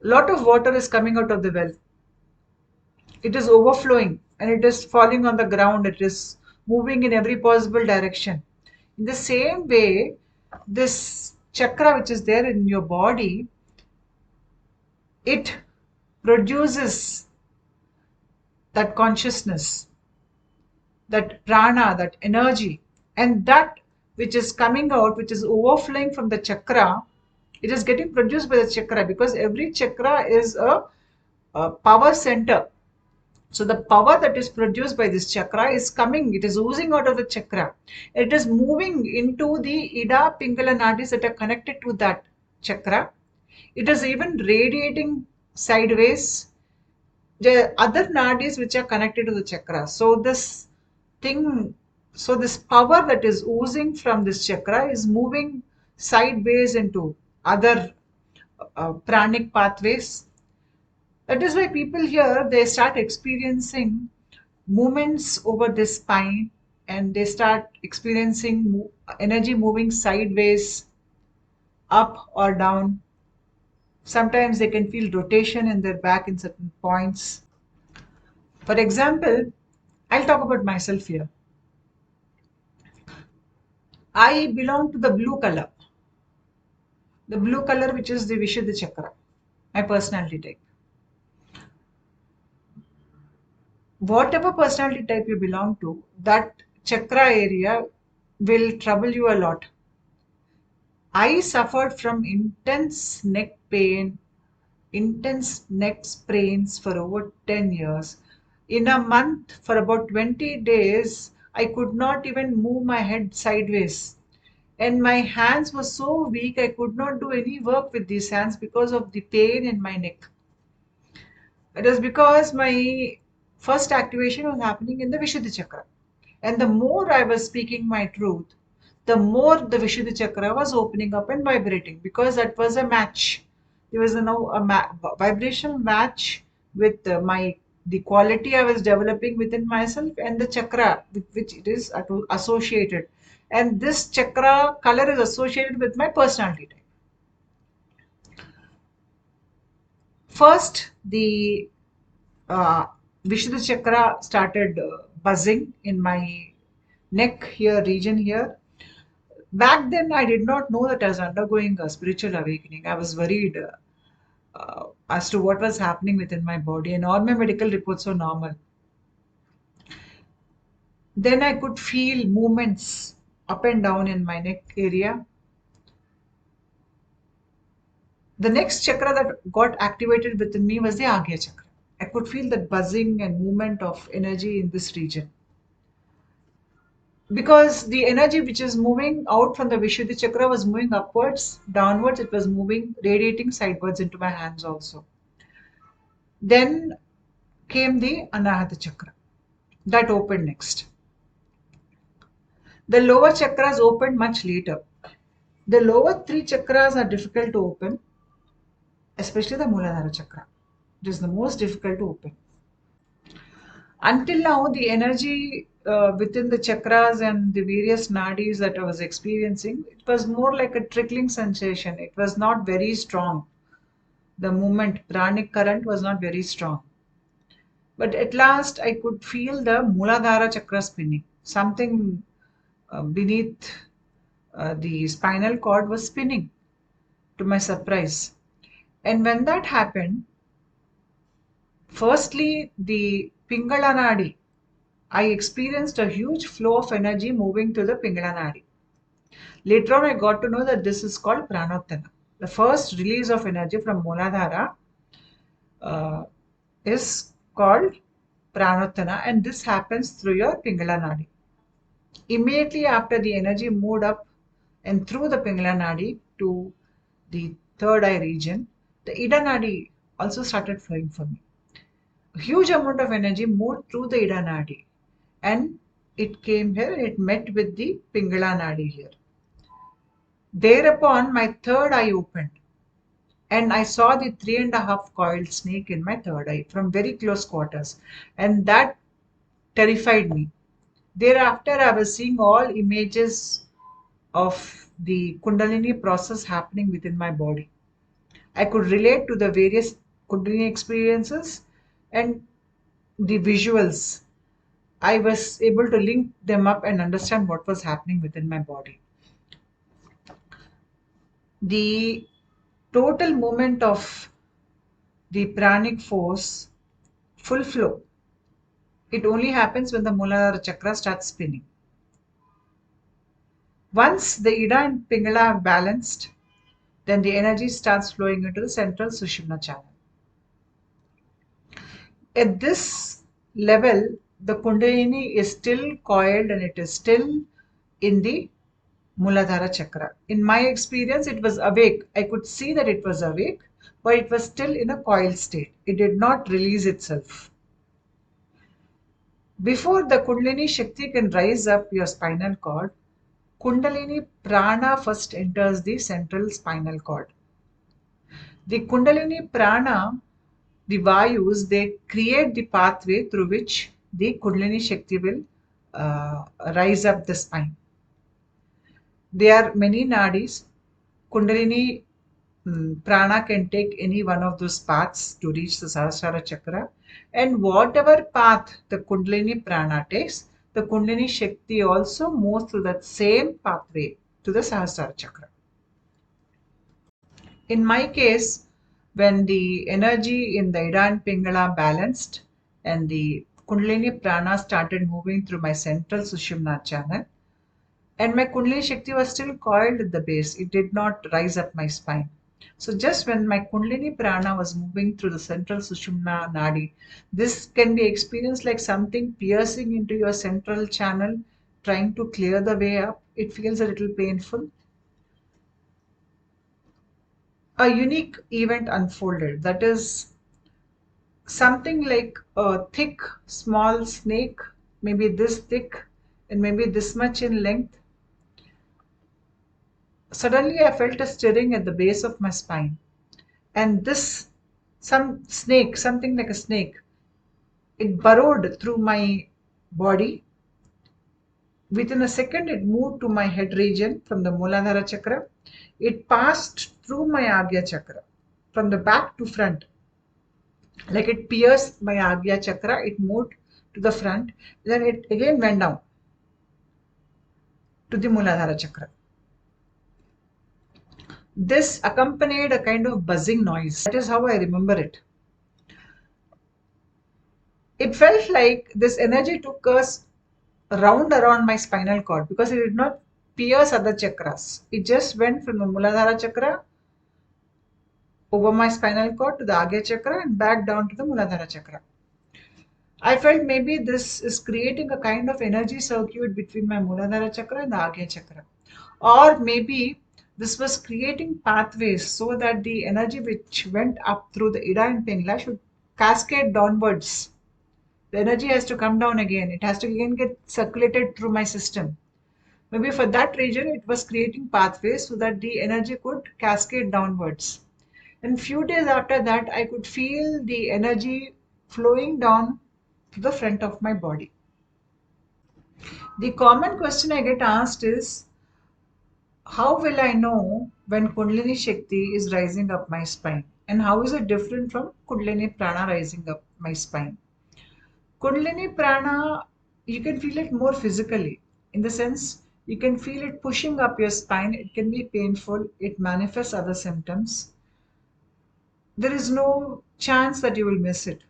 a lot of water is coming out of the well. It is overflowing and it is falling on the ground. It is moving in every possible direction. In the same way, this chakra which is there in your body, it produces that consciousness, that prana, that energy, and that which is coming out, which is overflowing from the chakra, it is getting produced by the chakra because every chakra is a power center. So the power that is produced by this chakra is coming, it is oozing out of the chakra. It is moving into the Ida Pingala nadis that are connected to that chakra. It is even radiating sideways the other nadis which are connected to the chakra. So this power that is oozing from this chakra is moving sideways into other pranic pathways. That is why people here, they start experiencing movements over the spine and they start experiencing energy moving sideways, up or down. Sometimes they can feel rotation in their back in certain points. For example, I'll talk about myself here. I belong to the blue color which is the Vishuddha chakra, my personality type. Whatever personality type you belong to, that chakra area will trouble you a lot. I suffered from intense neck pain, intense neck sprains for over 10 years. In a month, for about 20 days, I could not even move my head sideways. And my hands were so weak, I could not do any work with these hands because of the pain in my neck. It is because my first activation was happening in the Vishuddha chakra. And the more I was speaking my truth, the more the Vishuddha chakra was opening up and vibrating because that was a match. There was a vibrational match with the quality I was developing within myself and the chakra with which it is associated. And this chakra color is associated with my personality type. First, the Vishuddha chakra started buzzing in my neck here, region here. Back then, I did not know that I was undergoing a spiritual awakening. I was worried as to what was happening within my body, and all my medical reports were normal. Then I could feel movements up and down in my neck area. The next chakra that got activated within me was the Agya chakra. I could feel that buzzing and movement of energy in this region. Because the energy which is moving out from the Vishuddha chakra was moving upwards, downwards, it was moving, radiating sidewards into my hands also. Then came the Anahata chakra. That opened next. The lower chakras opened much later. The lower three chakras are difficult to open, especially the Muladhara chakra. It is the most difficult to open. Until now, the energy within the chakras and the various nadis that I was experiencing, it was more like a trickling sensation. It was not very strong. The movement, pranic current was not very strong. But at last, I could feel the Muladhara chakra spinning. Something beneath the spinal cord was spinning, to my surprise. And when that happened, firstly, the Pingala Nadi, I experienced a huge flow of energy moving to the Pingala Nadi. Later on, I got to know that this is called Pranottana. The first release of energy from Muladhara is called Pranottana, and this happens through your Pingala Nadi. Immediately after the energy moved up and through the Pingala Nadi to the third eye region, the Ida Nadi also started flowing for me. A huge amount of energy moved through the Ida Nadi and it came here and it met with the Pingala Nadi here. Thereupon, my third eye opened and I saw the 3.5 coiled snake in my third eye from very close quarters, and that terrified me. Thereafter, I was seeing all images of the Kundalini process happening within my body. I could relate to the various Kundalini experiences and the visuals. I was able to link them up and understand what was happening within my body. The total movement of the pranic force, full flow, it only happens when the Muladhara chakra starts spinning. Once the Ida and Pingala are balanced, then the energy starts flowing into the central Sushumna channel. At this level, the Kundalini is still coiled and it is still in the Muladhara chakra. In my experience, it was awake. I could see that it was awake, but it was still in a coiled state. It did not release itself. Before the Kundalini Shakti can rise up your spinal cord, Kundalini Prana first enters the central spinal cord. The Kundalini Prana, the Vayus, they create the pathway through which the Kundalini Shakti will rise up the spine. There are many nadis. Kundalini Prana can take any one of those paths to reach the Sahasrara chakra, and whatever path the Kundalini Prana takes, the Kundalini Shakti also moves through that same pathway to the Sahasrara chakra. In my case, when the energy in the Ida and Pingala balanced and the Kundalini Prana started moving through my central Sushumna channel, and my Kundalini Shakti was still coiled at the base, it did not rise up my spine. So just when my Kundalini Prana was moving through the central Sushumna Nadi, this can be experienced like something piercing into your central channel, trying to clear the way up. It feels a little painful. A unique event unfolded. That is something like a thick, small snake, maybe this thick and maybe this much in length. Suddenly, I felt a stirring at the base of my spine, and something like a snake, it burrowed through my body. Within a second, it moved to my head region from the Muladhara chakra. It passed through my Agya chakra from the back to front. Like it pierced my Agya chakra, it moved to the front, then it again went down to the Muladhara chakra. This accompanied a kind of buzzing noise. That is how I remember it. It felt like this energy took us round around my spinal cord because it did not pierce other chakras. It just went from the Muladhara chakra over my spinal cord to the Agya chakra and back down to the Muladhara chakra. I felt maybe this is creating a kind of energy circuit between my Muladhara chakra and the Agya chakra. Or maybe this was creating pathways so that the energy which went up through the Ida and Pingala should cascade downwards. The energy has to come down again. It has to again get circulated through my system. Maybe for that region, it was creating pathways so that the energy could cascade downwards. And few days after that, I could feel the energy flowing down to the front of my body. The common question I get asked is, how will I know when Kundalini Shakti is rising up my spine? And how is it different from Kundalini Prana rising up my spine? Kundalini Prana, you can feel it more physically. In the sense, you can feel it pushing up your spine. It can be painful. It manifests other symptoms. There is no chance that you will miss it.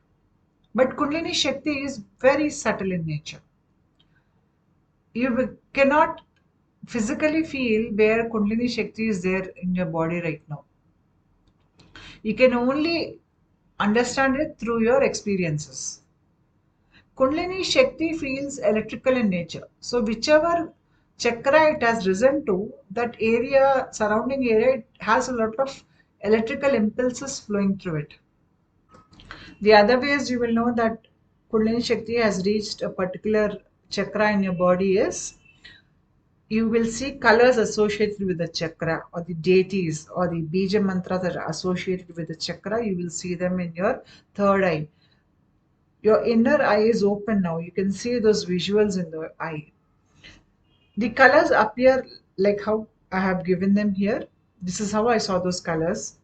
But Kundalini Shakti is very subtle in nature. Cannot physically feel where Kundalini Shakti is there in your body right now. You can only understand it through your experiences. Kundalini Shakti feels electrical in nature. So whichever chakra it has risen to, that area, surrounding area, it has a lot of electrical impulses flowing through it. The other ways you will know that Kundalini Shakti has reached a particular chakra in your body is you will see colors associated with the chakra or the deities or the bija mantras that are associated with the chakra. You will see them in your third eye. Your inner eye is open now. You can see those visuals in the eye. The colors appear like how I have given them here. This is how I saw those colors.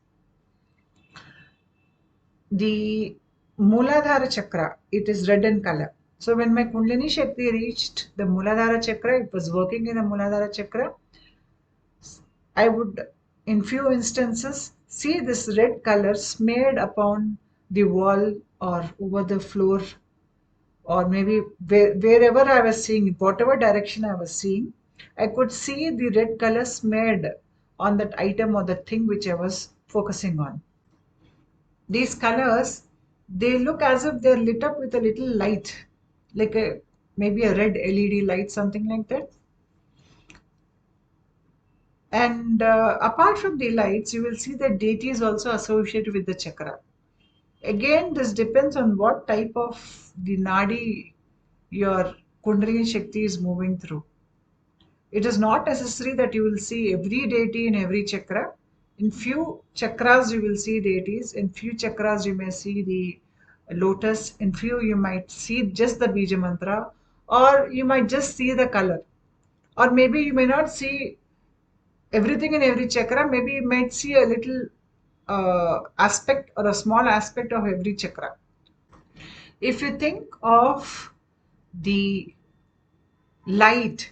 The Muladhara chakra, it is red in color. So when my Kundalini Shakti reached the Muladhara chakra, it was working in the Muladhara chakra. I would, in few instances, see this red color smeared upon the wall or over the floor, or maybe wherever I was seeing, whatever direction I was seeing, I could see the red color smeared on that item or the thing which I was focusing on. These colors, they look as if they're lit up with a little light, like maybe a red LED light, something like that. And apart from the lights, you will see that deity is also associated with the chakra. Again, this depends on what type of the nadi your Kundalini Shakti is moving through. It is not necessary that you will see every deity in every chakra. In few chakras, you will see deities. In few chakras, you may see the lotus. In few, you might see just the bija mantra, or you might just see the color. Or maybe you may not see everything in every chakra. Maybe you might see a little aspect or a small aspect of every chakra. If you think of the light,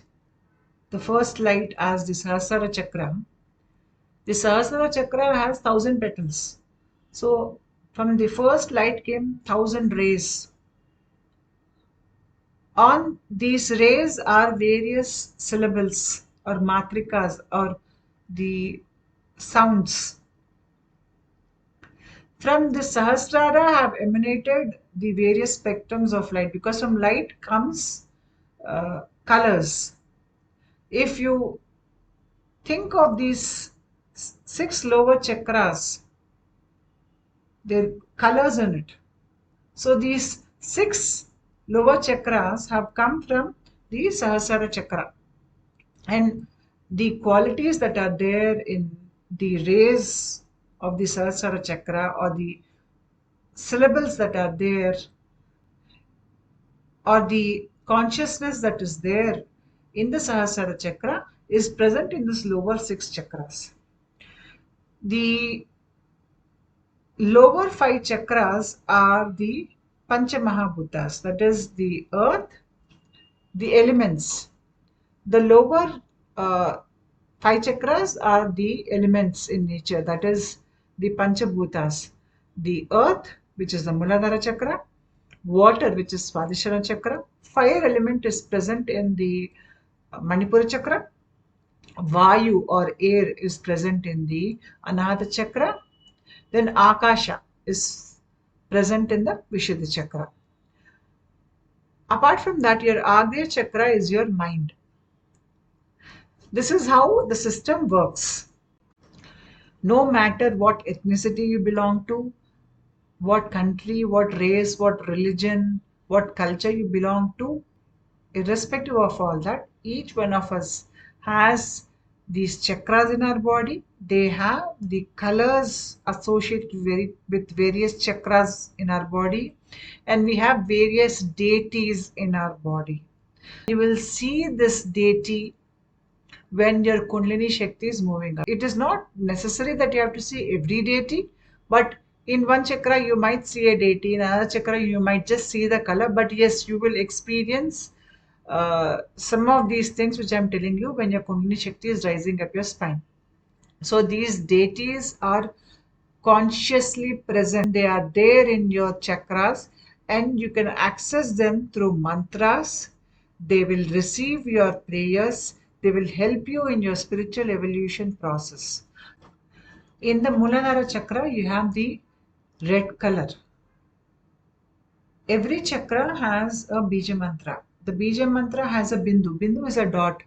the first light as the Sahasrara chakra, the Sahasrara chakra has 1,000 petals. So from the first light came 1,000 rays. On these rays are various syllables or matrikas or the sounds. From the Sahasrara have emanated the various spectrums of light, because from light comes colors. If you think of these 6 lower chakras, there are colors in it. So these 6 lower chakras have come from the Sahasrara chakra. And the qualities that are there in the rays of the Sahasrara chakra, or the syllables that are there, or the consciousness that is there in the Sahasrara chakra, is present in this lower 6 chakras. The Lower 5 chakras are the Panchamahabhutas, that is the earth, the elements. The lower 5 chakras are the elements in nature, that is the Panchabhutas. The earth, which is the Muladhara chakra, water, which is Swadhisthana chakra, fire element is present in the Manipura chakra, Vayu or air is present in the Anahata chakra, then Akasha is present in the Vishuddha chakra. Apart from that, your Agnya chakra is your mind. This is how the system works. No matter what ethnicity you belong to, what country, what race, what religion, what culture you belong to, irrespective of all that, each one of us has these chakras in our body. They have the colors associated with various chakras in our body, and we have various deities in our body. You will see this deity when your Kundalini Shakti is moving up. It is not necessary that you have to see every deity, but in one chakra you might see a deity, in another chakra you might just see the color, but yes, you will experience some of these things which I'm telling you when your Kundalini Shakti is rising up your spine. So these deities are consciously present. They are there in your chakras and you can access them through mantras. They will receive your prayers. They will help you in your spiritual evolution process. In the Muladhara chakra, you have the red color. Every chakra has a bija mantra. The bija mantra has a bindu. Bindu is a dot.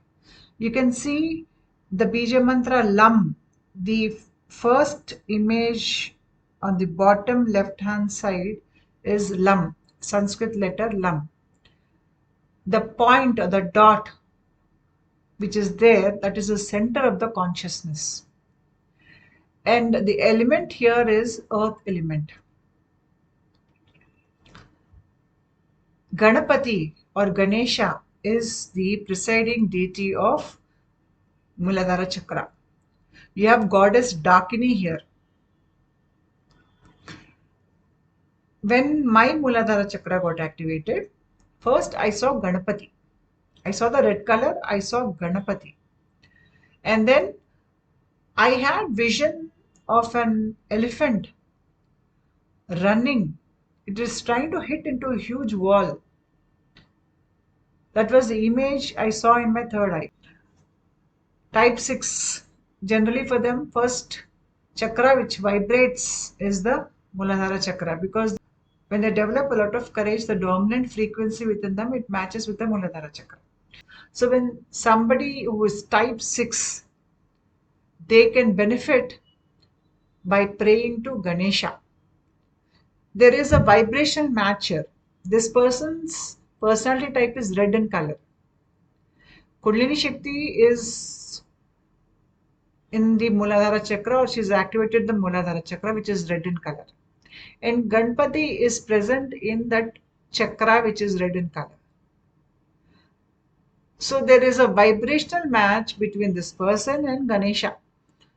You can see the bija mantra lam. The first image on the bottom left hand side is lam, Sanskrit letter lam. The point or the dot which is there, that is the center of the consciousness. And the element here is earth element. Ganapati or Ganesha is the presiding deity of Muladhara chakra. You have goddess Dakini here. When my Muladhara chakra got activated, first I saw Ganapati. I saw the red color, I saw Ganapati. And then I had vision of an elephant running. It is trying to hit into a huge wall. That was the image I saw in my third eye. Type 6, generally for them, first chakra which vibrates is the Muladhara chakra, because when they develop a lot of courage, the dominant frequency within them, it matches with the Muladhara chakra. So when somebody who is type 6, they can benefit by praying to Ganesha. There is a vibrational match here. This person's personality type is red in color. Kundalini Shakti is in the Muladhara chakra, or she's activated the Muladhara chakra, which is red in color. And Ganpati is present in that chakra, which is red in color. So there is a vibrational match between this person and Ganesha.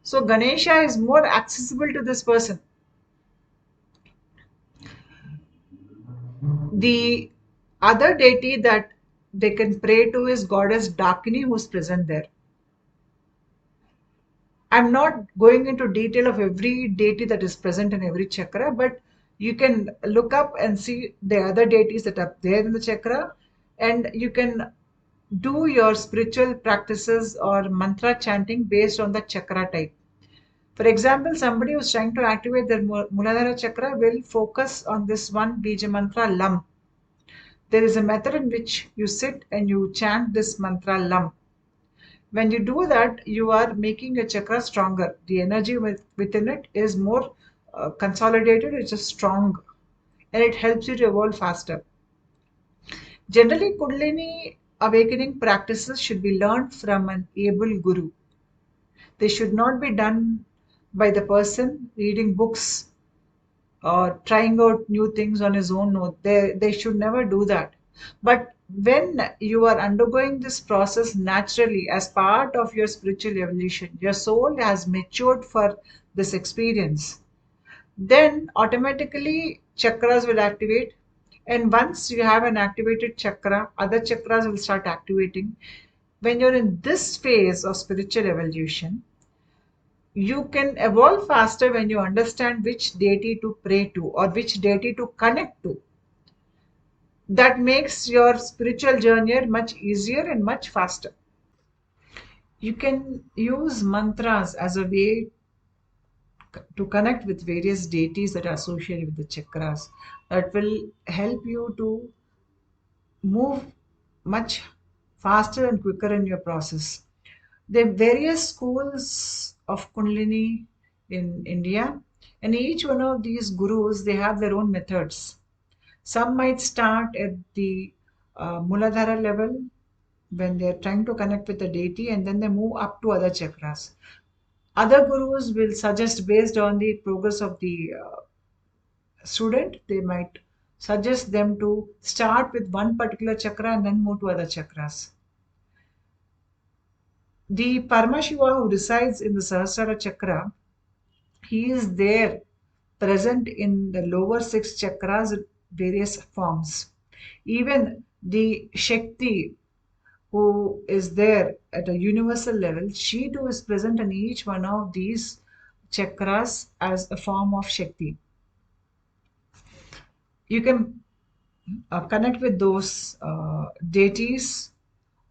So Ganesha is more accessible to this person. The other deity that they can pray to is goddess Dakini, who is present there. I'm not going into detail of every deity that is present in every chakra, but you can look up and see the other deities that are there in the chakra, and you can do your spiritual practices or mantra chanting based on the chakra type. For example, somebody who's trying to activate their Muladhara chakra will focus on this one bija mantra lam. There is a method in which you sit and you chant this mantra lam. When you do that, you are making your chakra stronger. The energy within it is more consolidated, it's just strong, and it helps you to evolve faster. Generally, Kundalini awakening practices should be learned from an able guru. They should not be done by the person reading books or trying out new things on his own. No, they should never do that. But when you are undergoing this process naturally as part of your spiritual evolution, your soul has matured for this experience. then automatically chakras will activate. And once you have an activated chakra, other chakras will start activating. When you're in this phase of spiritual evolution, you can evolve faster when you understand which deity to pray to or which deity to connect to. That makes your spiritual journey much easier and much faster. You can use mantras as a way to connect with various deities that are associated with the chakras. That will help you to move much faster and quicker in your process. There are various schools of Kundalini in India, and each one of these gurus they have their own methods. Some might start at the Muladhara level when they're trying to connect with the deity, and then they move up to other chakras. Other gurus will suggest based on the progress of the student, they might suggest them to start with one particular chakra and then move to other chakras. The Paramashiva who resides in the Sahasrara chakra, he is there present in the lower six chakras in various forms. Even the Shakti who is there at a universal level, she too is present in each one of these chakras as a form of Shakti. You can connect with those deities,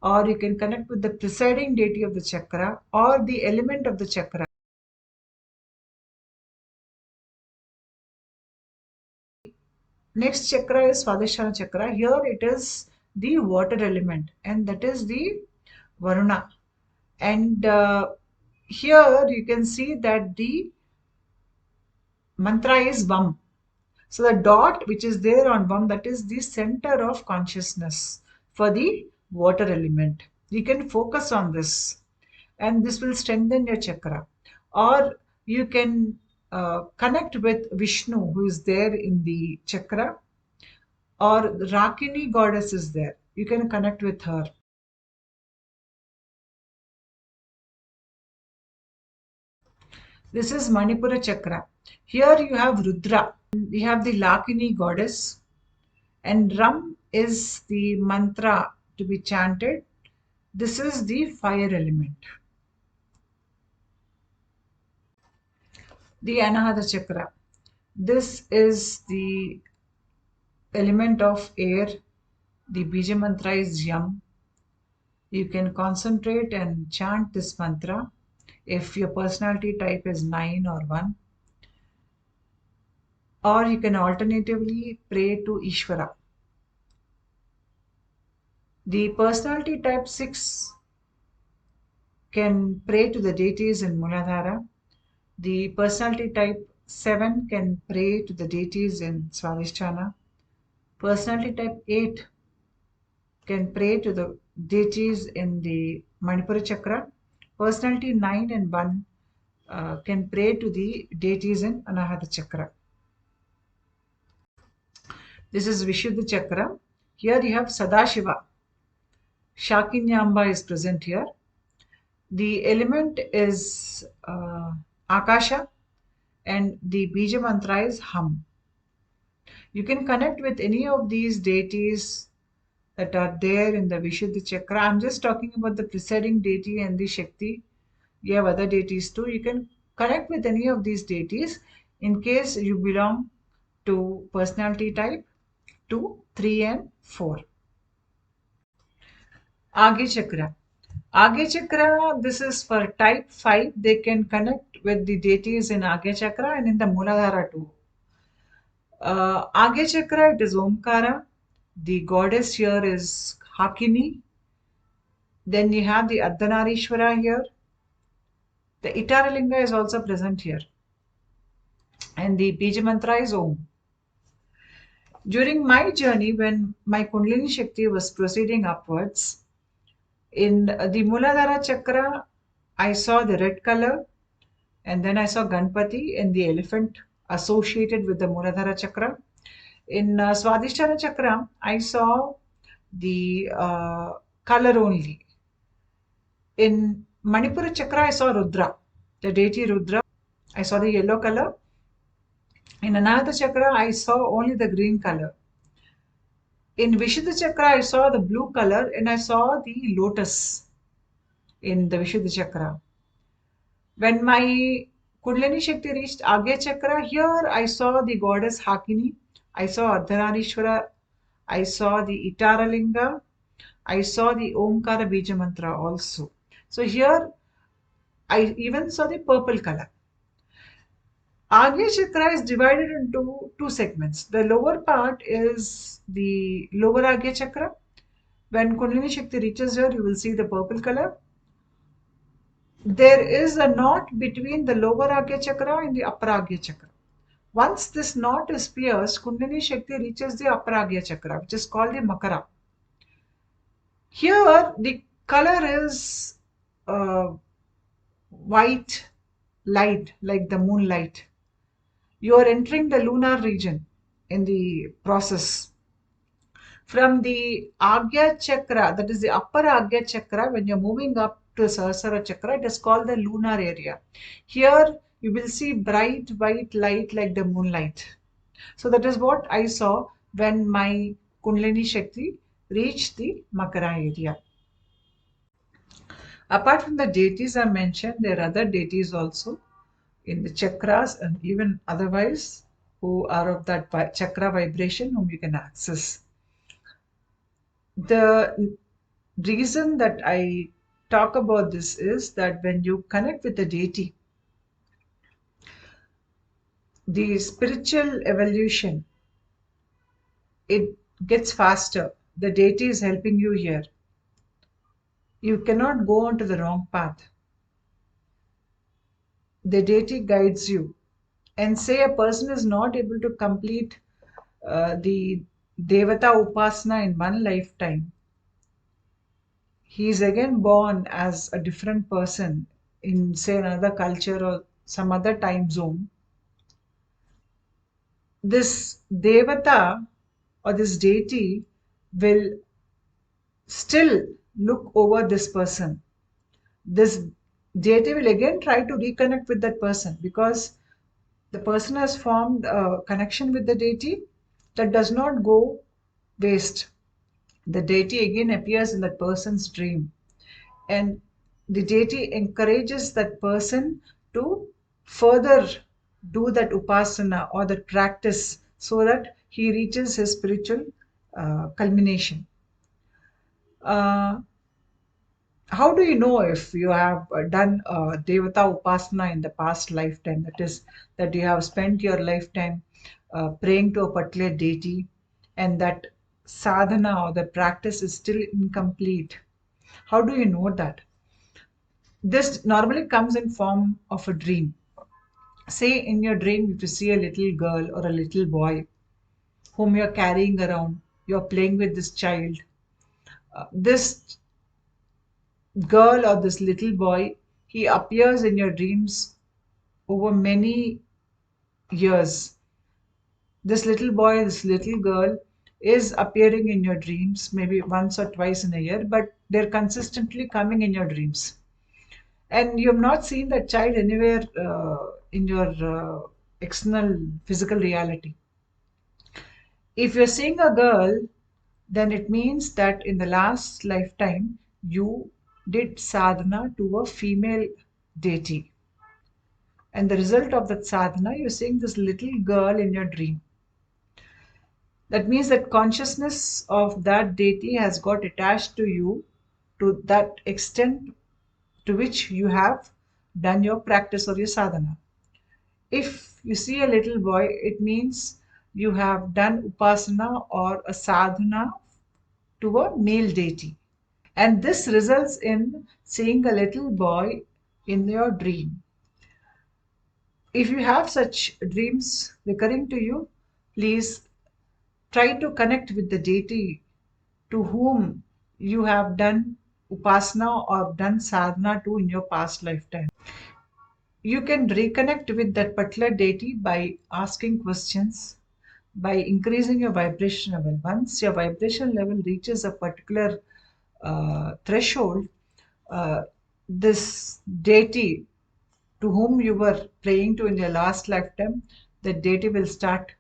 or you can connect with the presiding deity of the chakra or the element of the chakra. Next chakra is Swadhisthana chakra. Here it is the water element, and that is the Varuna. And here you can see that the mantra is Vam. So the dot which is there on Vam, that is the center of consciousness for the water element. You can focus on this, and this will strengthen your chakra. Or you can connect with Vishnu, who is there in the chakra, or Rakini goddess is there. You can connect with her. This is Manipura chakra. Here you have Rudra. You have the Lakini goddess, and Ram is the mantra to be chanted. This is the fire element. The Anahata chakra. This is the element of air. The Bija mantra is Yam. You can concentrate and chant this mantra if your personality type is 9 or 1. Or you can alternatively pray to Ishvara. The personality type 6 can pray to the deities in Muladhara. The personality type 7 can pray to the deities in Swadhisthana. Personality type 8 can pray to the deities in the Manipura chakra. Personality 9 and 1 can pray to the deities in Anahata chakra. This is Vishuddha chakra. Here you have Sadashiva. Shakinyamba is present here. The element is Akasha, and the Bija mantra is Hum. You can connect with any of these deities that are there in the Vishuddha chakra. I'm just talking about the presiding deity and the Shakti. You have other deities too. You can connect with any of these deities in case you belong to personality type 2, 3, and 4. Agya chakra. Agya chakra, this is for type 5. They can connect with the deities in Agya chakra and in the Muladhara too. Agya chakra, it is Omkara. The goddess here is Hakini. Then you have the Ardhanarishwara here. The Itaralinga is also present here. And the Bija mantra is Om. During my journey, when my Kundalini Shakti was proceeding upwards, in the Muladhara chakra, I saw the red color, and then I saw Ganpati and the elephant associated with the Muladhara chakra. In Swadhisthana chakra, I saw the color only. In Manipura chakra, I saw Rudra, the deity Rudra. I saw the yellow color. In Anahata Chakra, I saw only the green color. In Vishuddha Chakra, I saw the blue color and I saw the lotus in the Vishuddha Chakra. When my Kundalini Shakti reached Agya Chakra, here I saw the goddess Hakini, I saw Ardhanarishwara, I saw the Itaralinga, I saw the Omkara Bija Mantra also. So here I even saw the purple color. Agya Chakra is divided into two segments. The lower part is the lower Agya Chakra. When Kundalini Shakti reaches here, you will see the purple color. There is a knot between the lower Agya Chakra and the upper Agya Chakra. Once this knot is pierced, Kundalini Shakti reaches the upper Agya Chakra, which is called the Makara. Here, the color is white light, like the moonlight. You are entering the lunar region in the process. From the Agya Chakra, that is the upper Agya Chakra, when you're moving up to Sahasrara Chakra, it is called the lunar area. Here, you will see bright white light like the moonlight. So that is what I saw when my Kundalini Shakti reached the Makara area. Apart from the deities I mentioned, there are other deities also in the chakras and even otherwise who are of that chakra vibration whom you can access. The reason that I talk about this is that when you connect with the deity, the spiritual evolution, it gets faster. The deity is helping you here. You cannot go onto the wrong path. The deity guides you. And say a person is not able to complete the Devata Upasana in one lifetime, he is again born as a different person in, say, another culture or some other time zone. This Devata or this deity will still look over this person. This deity will again try to reconnect with that person because the person has formed a connection with the deity that does not go waste. The deity again appears in that person's dream, and the deity encourages that person to further do that upasana or that practice so that he reaches his spiritual culmination. Uh, how do you know if you have done devata upasana in the past lifetime? That is, that you have spent your lifetime praying to a particular deity, and that sadhana or the practice is still incomplete. How do you know that? This normally comes in form of a dream. Say in your dream, if you see a little girl or a little boy whom you're carrying around, you're playing with this child. This girl or this little boy, he appears in your dreams over many years. This little boy, this little girl is appearing in your dreams maybe once or twice in a year, but they're consistently coming in your dreams. And you have not seen that child anywhere in your external physical reality. If you're seeing a girl, then it means that in the last lifetime you did sadhana to a female deity. And the result of that sadhana, you're seeing this little girl in your dream. That means that consciousness of that deity has got attached to you to that extent to which you have done your practice or your sadhana. If you see a little boy, it means you have done upasana or a sadhana to a male deity. And this results in seeing a little boy in your dream. If you have such dreams recurring to you, please try to connect with the deity to whom you have done upasana or done sadhana to in your past lifetime. You can reconnect with that particular deity by asking questions, by increasing your vibration level. Once your vibration level reaches a particular threshold, uh, this deity to whom you were praying to in your last lifetime, the deity will start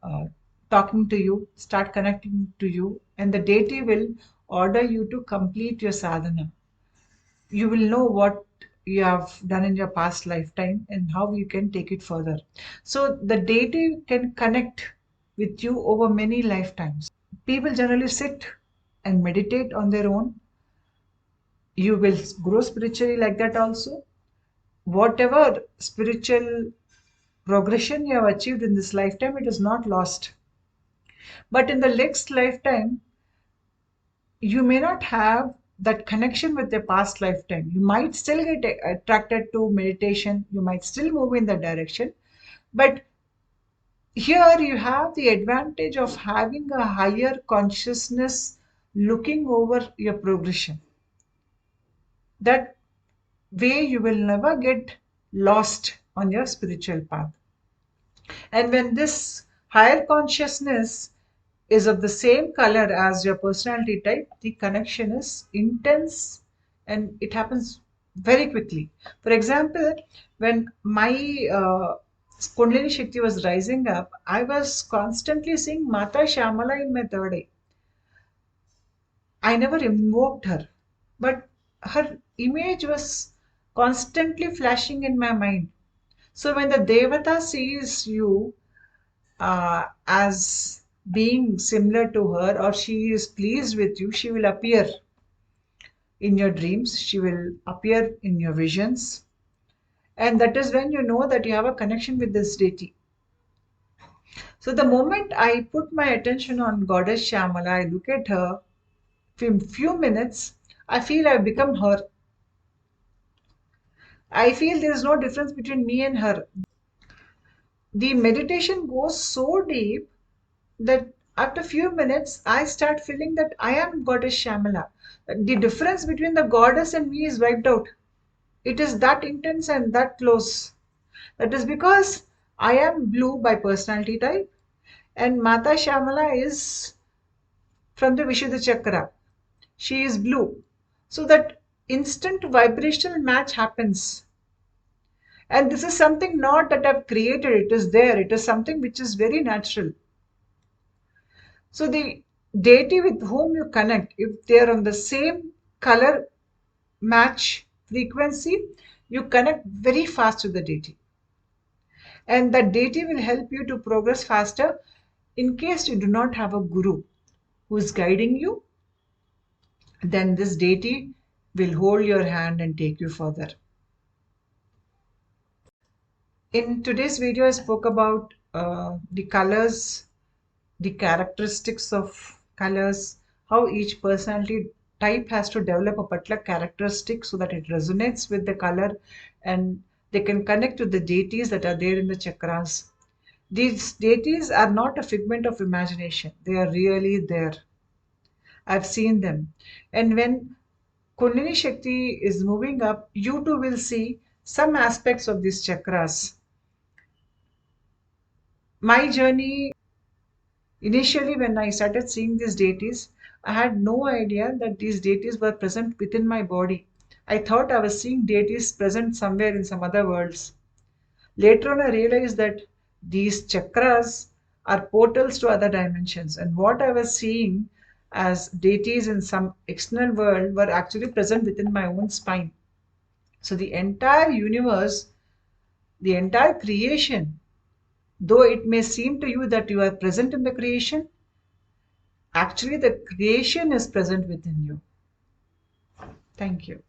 uh, talking to you, start connecting to you, and the deity will order you to complete your sadhana. You will know what you have done in your past lifetime and how you can take it further. So the deity can connect with you over many lifetimes. People generally sit and meditate on their own. You will grow spiritually like that also. Whatever spiritual progression you have achieved in this lifetime, it is not lost. But in the next lifetime, you may not have that connection with the past lifetime. You might still get attracted to meditation, you might still move in that direction, but here you have the advantage of having a higher consciousness looking over your progression. That way, you will never get lost on your spiritual path. And when this higher consciousness is of the same color as your personality type, the connection is intense and it happens very quickly. For example, when my Kundalini Shakti was rising up, I was constantly seeing Mata Shamala in my third eye. I never invoked her, but her image was constantly flashing in my mind. So when the Devata sees you as being similar to her, or she is pleased with you, she will appear in your dreams, she will appear in your visions. And that is when you know that you have a connection with this deity. So the moment I put my attention on Goddess Shamala, I look at her, in few minutes, I feel I've become her. I feel there is no difference between me and her. The meditation goes so deep that after few minutes I start feeling that I am Goddess Shamala. The difference between the goddess and me is wiped out. It is that intense and that close. That is because I am blue by personality type and Mata Shamala is from the Vishuddha Chakra. She is blue. So that instant vibrational match happens. And this is something not that I've created, it is there. It is something which is very natural. So the deity with whom you connect, if they are on the same color match frequency, you connect very fast to the deity. And that deity will help you to progress faster in case you do not have a guru who is guiding you. Then this deity will hold your hand and take you further. In today's video, I spoke about the colors, the characteristics of colors, how each personality type has to develop a particular characteristic so that it resonates with the color and they can connect to the deities that are there in the chakras. These deities are not a figment of imagination, they are really there. I've seen them. And when Kundalini Shakti is moving up, you too will see some aspects of these chakras. My journey initially, when I started seeing these deities, I had no idea that these deities were present within my body. I thought I was seeing deities present somewhere in some other worlds. Later on, I realized that these chakras are portals to other dimensions, and what I was seeing as deities in some external world were actually present within my own spine. So, the entire universe, the entire creation, though it may seem to you that you are present in the creation, actually, the creation is present within you. Thank you.